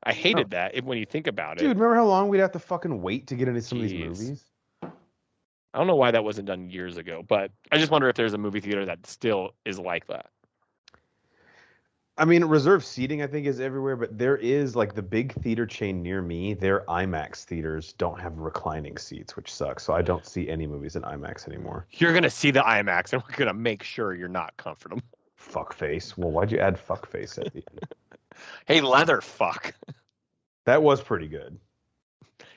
Speaker 2: I hated that when you think about it.
Speaker 1: Dude, remember how long we'd have to fucking wait to get into some of these movies?
Speaker 2: I don't know why that wasn't done years ago, but I just wonder if there's a movie theater that still is like that.
Speaker 1: I mean, reserved seating, I think, is everywhere, but there is, like, the big theater chain near me, their IMAX theaters don't have reclining seats, which sucks. So I don't see any movies in IMAX anymore.
Speaker 2: You're going to see the IMAX, and we're going to make sure you're not comfortable.
Speaker 1: Fuckface. Well, why'd you add fuckface at the end?
Speaker 2: Hey, Leatherfuck.
Speaker 1: That was pretty good.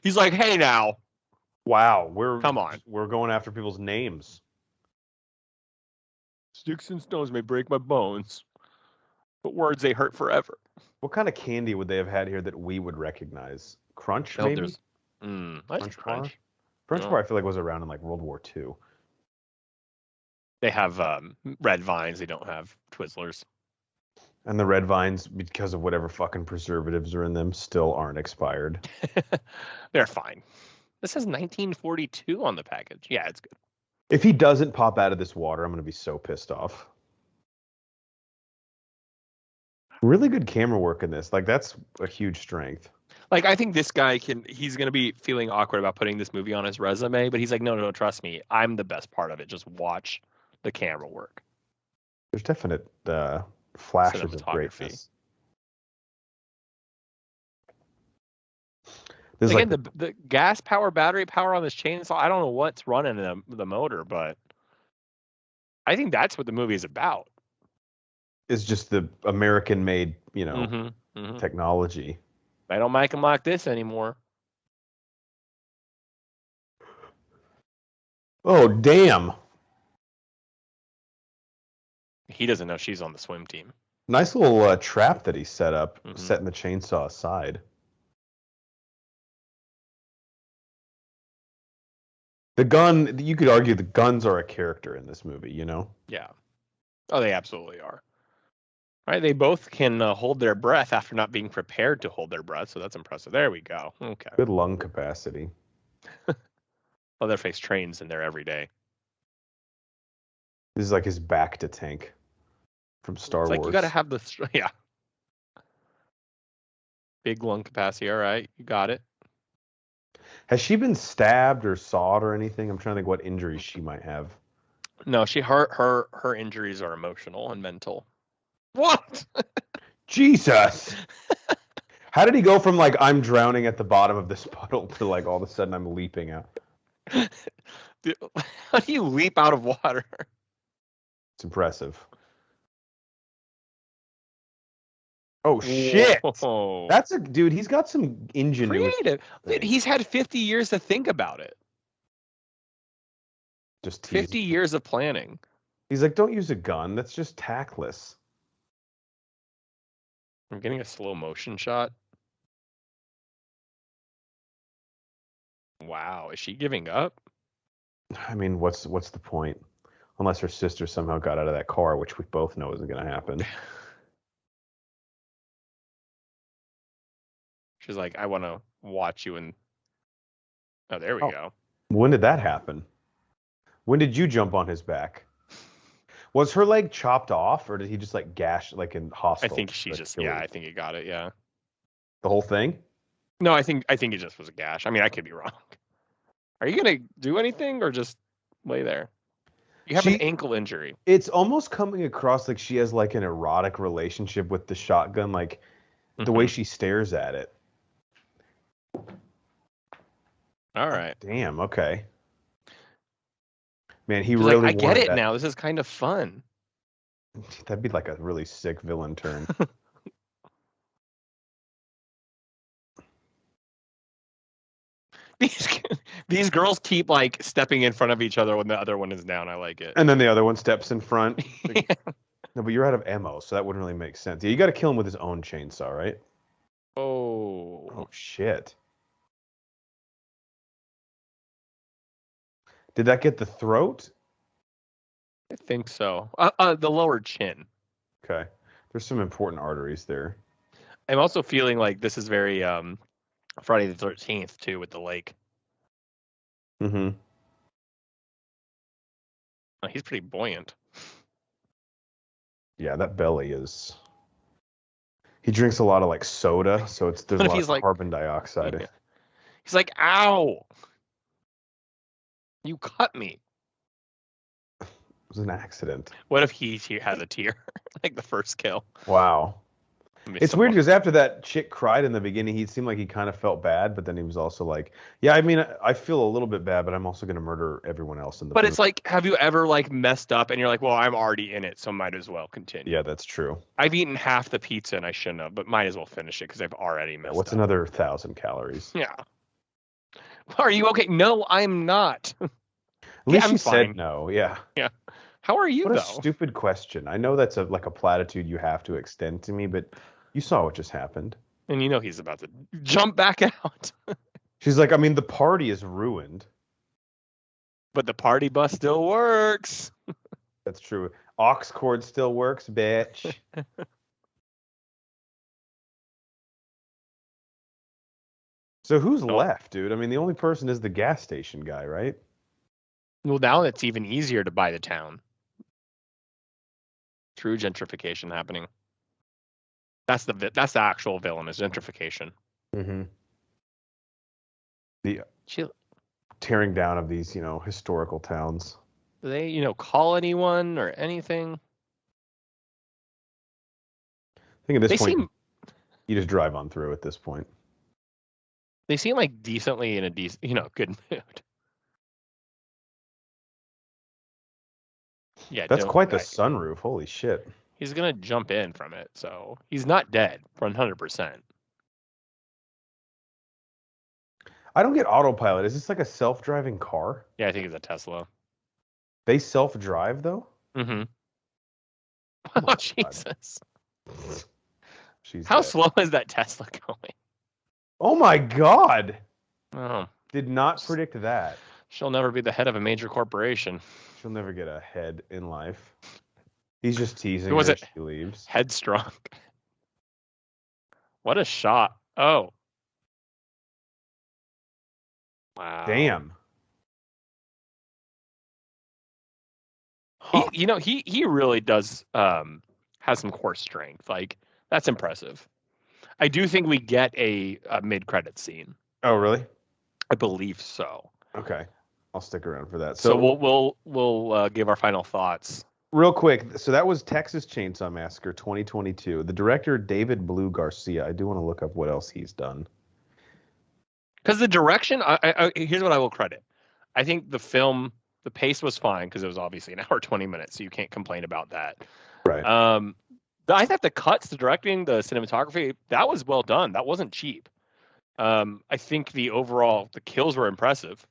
Speaker 2: He's like, hey, now.
Speaker 1: Wow.
Speaker 2: Come on.
Speaker 1: We're going after people's names.
Speaker 2: Sticks and stones may break my bones, but words, they hurt forever.
Speaker 1: What kind of candy would they have had here that we would recognize? Crunch, maybe?
Speaker 2: Crunch bar?
Speaker 1: Crunch bar, I feel like, was around in, like, World War II.
Speaker 2: They have red vines. They don't have Twizzlers.
Speaker 1: And the red vines, because of whatever fucking preservatives are in them, still aren't expired.
Speaker 2: They're fine. This says 1942 on the package. Yeah, it's good.
Speaker 1: If he doesn't pop out of this water, I'm going to be so pissed off. Really good camera work in this. Like, that's a huge strength.
Speaker 2: Like, I think this guy he's going to be feeling awkward about putting this movie on his resume, but he's like, no, trust me. I'm the best part of it. Just watch the camera work.
Speaker 1: There's definite flashes of greatness. There's
Speaker 2: again, the gas power, battery power on this chainsaw, I don't know what's running the motor, but I think that's what the movie is about.
Speaker 1: is just the American-made,
Speaker 2: Mm-hmm.
Speaker 1: technology.
Speaker 2: I don't make them like this anymore.
Speaker 1: Oh, damn.
Speaker 2: He doesn't know she's on the swim team.
Speaker 1: Nice little trap that he set up,
Speaker 2: Mhm.
Speaker 1: setting the chainsaw aside. The gun, you could argue the guns are a character in this movie,
Speaker 2: Yeah. Oh, they absolutely are. Right, they both can hold their breath after not being prepared to hold their breath, so that's impressive. There we go. Okay.
Speaker 1: Good lung capacity.
Speaker 2: Leatherface trains in there every day.
Speaker 1: This is like his back to tank from Star
Speaker 2: It's
Speaker 1: Wars.
Speaker 2: like you got to have the yeah. Big lung capacity. All right, you got it.
Speaker 1: Has she been stabbed or sawed or anything? I'm trying to think what injuries she might have.
Speaker 2: No, her injuries are emotional and mental. What?
Speaker 1: Jesus! How did he go from like I'm drowning at the bottom of this puddle to like all of a sudden I'm leaping out?
Speaker 2: How do you leap out of water?
Speaker 1: It's impressive. Oh shit!
Speaker 2: Whoa.
Speaker 1: That's a dude. He's got some ingenuity.
Speaker 2: Creative. He's had 50 years to think about it.
Speaker 1: Just
Speaker 2: 50 years of planning.
Speaker 1: He's like, don't use a gun. That's just tactless.
Speaker 2: I'm getting a slow motion shot. Wow, is she giving up?
Speaker 1: I mean, what's the point? Unless her sister somehow got out of that car, which we both know isn't going to happen.
Speaker 2: She's like, I want to watch you and. Oh, there we go.
Speaker 1: When did that happen? When did you jump on his back? Was her leg chopped off, or did he just like gash like in Hostel?
Speaker 2: I think she just. Yeah, I think he got it. Yeah.
Speaker 1: The whole thing?
Speaker 2: No, I think it just was a gash. I mean, I could be wrong. Are you gonna do anything or just lay there? You have an ankle injury.
Speaker 1: It's almost coming across like she has like an erotic relationship with the shotgun, like the way she stares at it.
Speaker 2: All right.
Speaker 1: Damn. Okay. Man, he
Speaker 2: She's
Speaker 1: really.
Speaker 2: Like, I get it now. This is kind of fun.
Speaker 1: That'd be like a really sick villain turn.
Speaker 2: These girls keep like stepping in front of each other when the other one is down. I like it.
Speaker 1: And then the other one steps in front. No, but you're out of ammo, so that wouldn't really make sense. Yeah, you got to kill him with his own chainsaw, right? Oh shit! Did that get the throat?
Speaker 2: I think so. The lower chin.
Speaker 1: Okay, there's some important arteries there.
Speaker 2: I'm also feeling like this is very Friday the 13th too, with the lake.
Speaker 1: Mm-hmm.
Speaker 2: Oh, he's pretty buoyant.
Speaker 1: Yeah, that belly is. He drinks a lot of like soda, so there's a lot of carbon dioxide.
Speaker 2: Yeah. He's like, "Ow! You cut me."
Speaker 1: It was an accident.
Speaker 2: What if he has a tear, like the first kill?
Speaker 1: Wow. It's weird because after that chick cried in the beginning, he seemed like he kind of felt bad, but then he was also like, yeah, I mean, I feel a little bit bad, but I'm also going to murder everyone else in the
Speaker 2: But it's like, have you ever like messed up and you're like, well, I'm already in it, so might as well continue.
Speaker 1: Yeah, that's true.
Speaker 2: I've eaten half the pizza and I shouldn't have, but might as well finish it because I've already messed up.
Speaker 1: What's another 1,000 calories?
Speaker 2: Yeah. Are you okay? No, I'm not.
Speaker 1: At least
Speaker 2: I'm
Speaker 1: she
Speaker 2: fine.
Speaker 1: said no. Yeah.
Speaker 2: Yeah. How are you,
Speaker 1: What
Speaker 2: though?
Speaker 1: a stupid question. I know that's like a platitude you have to extend to me, but you saw what just happened.
Speaker 2: And you know he's about to jump back out.
Speaker 1: She's like, I mean, the party is ruined.
Speaker 2: But the party bus still works.
Speaker 1: That's true. Aux cord still works, bitch. So who's left, dude? I mean, the only person is the gas station guy, right?
Speaker 2: Well, now it's even easier to buy the town. True gentrification happening. That's the actual villain, is gentrification.
Speaker 1: Mm-hmm. The tearing down of these, historical towns.
Speaker 2: Do they, call anyone or anything?
Speaker 1: I think at this point, you just drive on through at this point.
Speaker 2: They seem like decently in a good mood. Yeah,
Speaker 1: that's quite the sunroof. Holy shit.
Speaker 2: He's gonna jump in from it, so he's not dead 100%.
Speaker 1: I don't get autopilot. Is this like a self-driving car?
Speaker 2: Yeah, I think it's a Tesla.
Speaker 1: They self-drive though?
Speaker 2: Mm-hmm.
Speaker 1: Oh my
Speaker 2: Oh,
Speaker 1: God.
Speaker 2: Jesus.
Speaker 1: She's
Speaker 2: How
Speaker 1: dead.
Speaker 2: slow is that Tesla going?
Speaker 1: Oh my God.
Speaker 2: Oh,
Speaker 1: Did not predict that.
Speaker 2: she'll never be the head of a major corporation.
Speaker 1: She'll never get ahead in life. He's just teasing
Speaker 2: Who was
Speaker 1: her.
Speaker 2: it?
Speaker 1: She leaves.
Speaker 2: Headstrong. What a shot. Oh. Wow.
Speaker 1: Damn.
Speaker 2: He,
Speaker 1: Huh.
Speaker 2: he really does has some core strength. Like, that's impressive. I do think we get a mid-credit scene.
Speaker 1: Oh, really?
Speaker 2: I believe so.
Speaker 1: Okay. I'll stick around for that.
Speaker 2: So we'll give our final thoughts.
Speaker 1: Real quick, so that was Texas Chainsaw Massacre 2022. The director, David Blue Garcia. I do want to look up what else he's done.
Speaker 2: Because the direction, here's what I will credit. I think the film, the pace was fine because it was obviously an hour 20 minutes, so you can't complain about that.
Speaker 1: Right.
Speaker 2: I thought the cuts, the directing, the cinematography, that was well done. That wasn't cheap. I think the kills were impressive.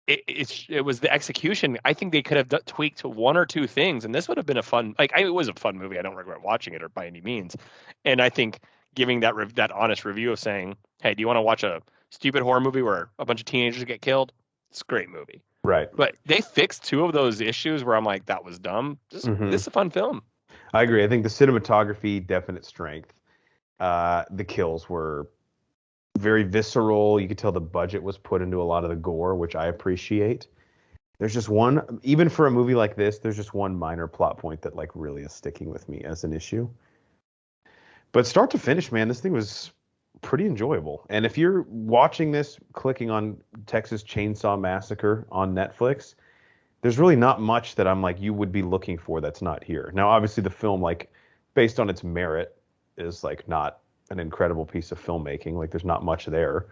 Speaker 2: It was the execution. I think they could have tweaked one or two things, and this would have been a fun. It was a fun movie. I don't regret watching it or by any means. And I think giving that honest review of saying, "Hey, do you want to watch a stupid horror movie where a bunch of teenagers get killed?" It's a great movie.
Speaker 1: Right.
Speaker 2: But they fixed two of those issues where I'm like, that was dumb. This is a fun film.
Speaker 1: I agree. I think the cinematography, definite strength. The kills were very visceral. You could tell the budget was put into a lot of the gore, which I appreciate. There's just one, even for a movie like this, there's just one minor plot point that like really is sticking with me as an issue. But start to finish, man, this thing was pretty enjoyable. And if you're watching this, clicking on Texas Chainsaw Massacre on Netflix, there's really not much that I'm like you would be looking for that's not here. Now, obviously, the film, like based on its merit, is like not an incredible piece of filmmaking. Like there's not much there,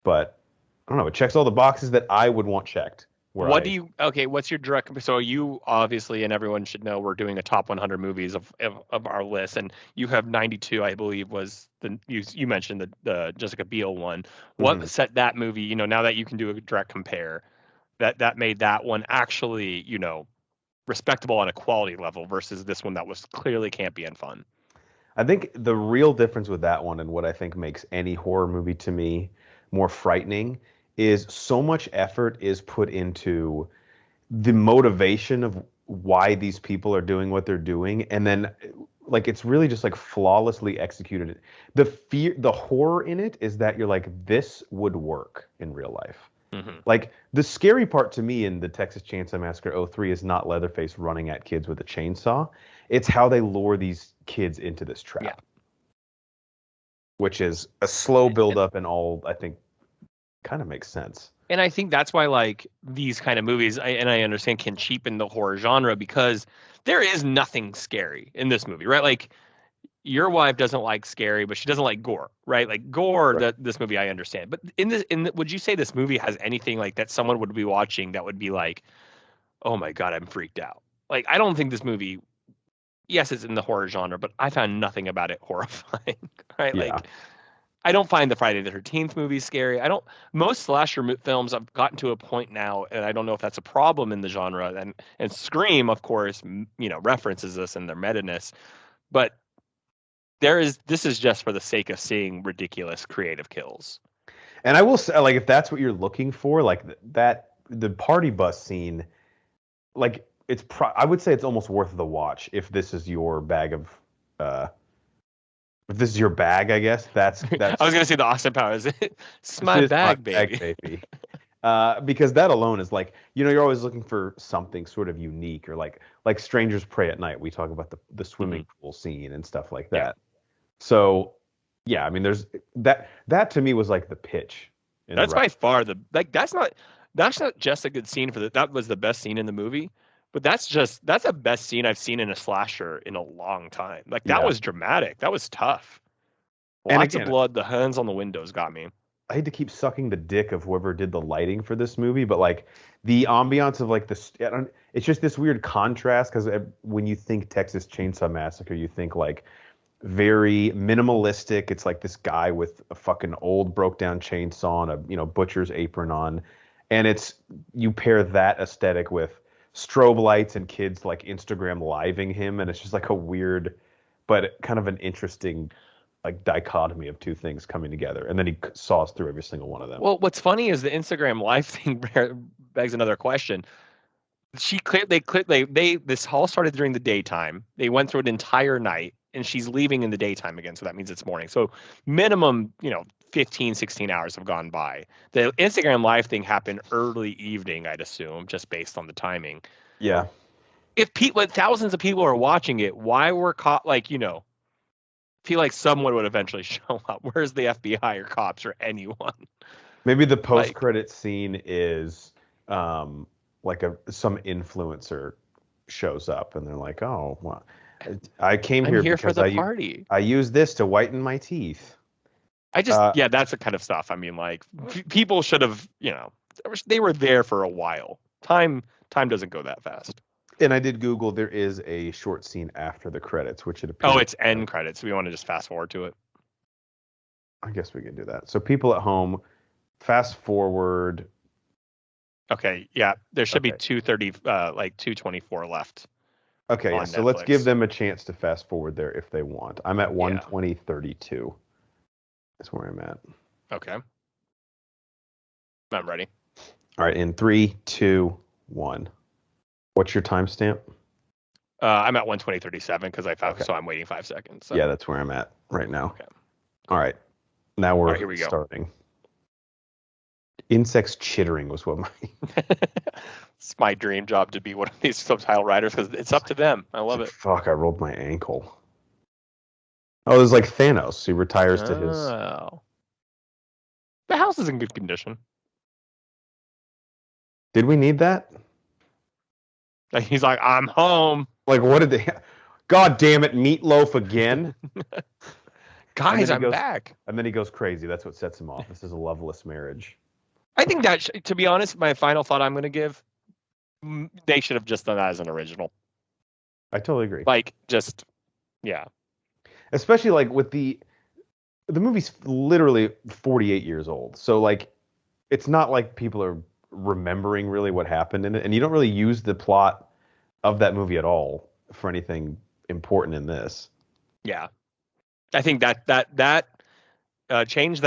Speaker 1: but I don't know. It checks all the boxes that I would want checked.
Speaker 2: What's your direct? So you obviously, and everyone should know, we're doing a top 100 movies of our list, and you have 92, I believe, was you mentioned the Jessica Biel one. What set that movie? Now that you can do a direct compare, that made that one actually, respectable on a quality level versus this one that was clearly campy and fun.
Speaker 1: I think the real difference with that one and what I think makes any horror movie to me more frightening is so much effort is put into the motivation of why these people are doing what they're doing, and then like it's really just like flawlessly executed. The horror in it is that you're like, this would work in real life. Like the scary part to me in the Texas Chainsaw Massacre 03 is not Leatherface running at kids with a chainsaw. It's how they lure these kids into this trap, which is a slow buildup and all, I think, kind of makes sense.
Speaker 2: And I think that's why like these kind of movies, I understand, can cheapen the horror genre because there is nothing scary in this movie, right? Like your wife doesn't like scary, but she doesn't like gore, right? Like gore, right. This movie I understand. But would you say this movie has anything like that someone would be watching that would be like, oh my God, I'm freaked out? Like, I don't think this movie, yes, it's in the horror genre, but I found nothing about it horrifying, right?
Speaker 1: Yeah.
Speaker 2: Like, I don't find the Friday the 13th movie scary. Most slasher films I've gotten to a point now, and I don't know if that's a problem in the genre. And Scream, of course, references this in their meta-ness, but this is just for the sake of seeing ridiculous creative kills.
Speaker 1: And I will say, like, if that's what you're looking for, like the party bus scene, like I would say it's almost worth the watch if this is your bag of, if this is your bag, I guess that's.
Speaker 2: I was gonna say the Austin Powers. It's my bag, baby.
Speaker 1: Because that alone is like, you're always looking for something sort of unique, or like Strangers Pray at Night. We talk about the swimming pool scene and stuff like that. Yeah. So, yeah, I mean, there's that to me was like the pitch.
Speaker 2: That's by far that's not just a good scene that was the best scene in the movie, but that's the best scene I've seen in a slasher in a long time. Like that was dramatic. That was tough. Lots of blood. The hands on the windows got me.
Speaker 1: I hate to keep sucking the dick of whoever did the lighting for this movie, but like the ambiance of like it's just this weird contrast because when you think Texas Chainsaw Massacre, you think like very minimalistic. It's like this guy with a fucking old broke down chainsaw and a butcher's apron on, and you pair that aesthetic with strobe lights and kids like Instagram living him, and it's just like a weird but kind of an interesting like dichotomy of two things coming together, and then he saws through every single one of them.
Speaker 2: Well, what's funny is the Instagram live thing begs another question. This all started during the daytime. They went through an entire night, and she's leaving in the daytime again, so that means it's morning. So minimum, 15, 16 hours have gone by. The Instagram live thing happened early evening, I'd assume, just based on the timing.
Speaker 1: Yeah.
Speaker 2: If thousands of people are watching it, why were caught feel like someone would eventually show up. Where's the FBI or cops or anyone?
Speaker 1: Maybe the post-credit scene is like some influencer shows up and they're like, "Oh, well, I came here
Speaker 2: because
Speaker 1: for the party. I use this to whiten my teeth."
Speaker 2: That's the kind of stuff. I mean, like people should have, they were there for a while. Time doesn't go that fast.
Speaker 1: And I did Google, there is a short scene after the credits, which it appears.
Speaker 2: Oh, it's end credits. We want to just fast forward to it.
Speaker 1: I guess we can do that. So people at home, fast forward.
Speaker 2: Okay, yeah. There should be 224 left.
Speaker 1: Okay, yeah, so let's give them a chance to fast forward there if they want. I'm at 1:20:32. That's where I'm at.
Speaker 2: Okay. I'm ready.
Speaker 1: All right, in 3, 2, 1. What's your timestamp?
Speaker 2: I'm at 1:20:37 because so I'm waiting 5 seconds. So.
Speaker 1: Yeah, that's where I'm at right now.
Speaker 2: Okay.
Speaker 1: All right. Now we're
Speaker 2: here we go.
Speaker 1: starting. Insects chittering was what
Speaker 2: it's my dream job to be one of these subtitle writers because it's up to them. I love it.
Speaker 1: Fuck, I rolled my ankle. Oh, it was like Thanos. He retires to his...
Speaker 2: Oh. The house is in good condition.
Speaker 1: Did we need that?
Speaker 2: He's like, I'm home.
Speaker 1: Like, what did they... God damn it, Meatloaf again?
Speaker 2: Guys, I'm back.
Speaker 1: And then he goes crazy. That's what sets him off. This is a loveless marriage.
Speaker 2: I think that, to be honest, my final thought I'm going to give, they should have just done that as an original.
Speaker 1: I totally agree.
Speaker 2: Like, just, yeah.
Speaker 1: Especially, like, with the movie's literally 48 years old. So, like, it's not like people are remembering really what happened in it. And you don't really use the plot of that movie at all for anything important in this.
Speaker 2: Yeah. I think that change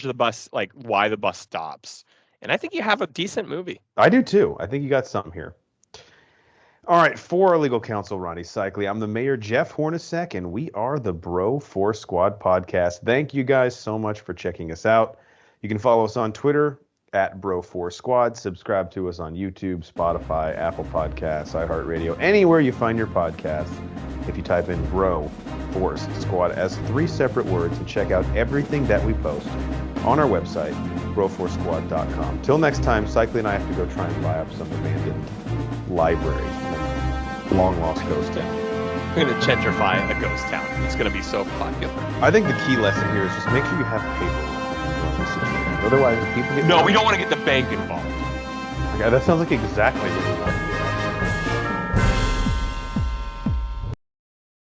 Speaker 2: the bus, like why the bus stops. And I think you have a decent movie.
Speaker 1: I do too. I think you got something here. All right, for our legal counsel, Ronnie Cycli, I'm the mayor, Jeff Hornacek, and we are the Bro Force Squad podcast. Thank you guys so much for checking us out. You can follow us on Twitter at Bro Force Squad. Subscribe to us on YouTube, Spotify, Apple Podcasts, iHeartRadio, anywhere you find your podcasts. If you type in Bro Force Squad as 3 separate words, and check out everything that we post on our website, broforcesquad.com. Till next time, Cycli and I have to go try and buy up some abandoned library in long lost ghost town.
Speaker 2: We're going to gentrify a ghost town. It's going to be so popular.
Speaker 1: I think the key lesson here is just make sure you have paper. Otherwise, people get...
Speaker 2: No, we don't want to get the bank involved.
Speaker 1: Okay, that sounds like exactly what we want.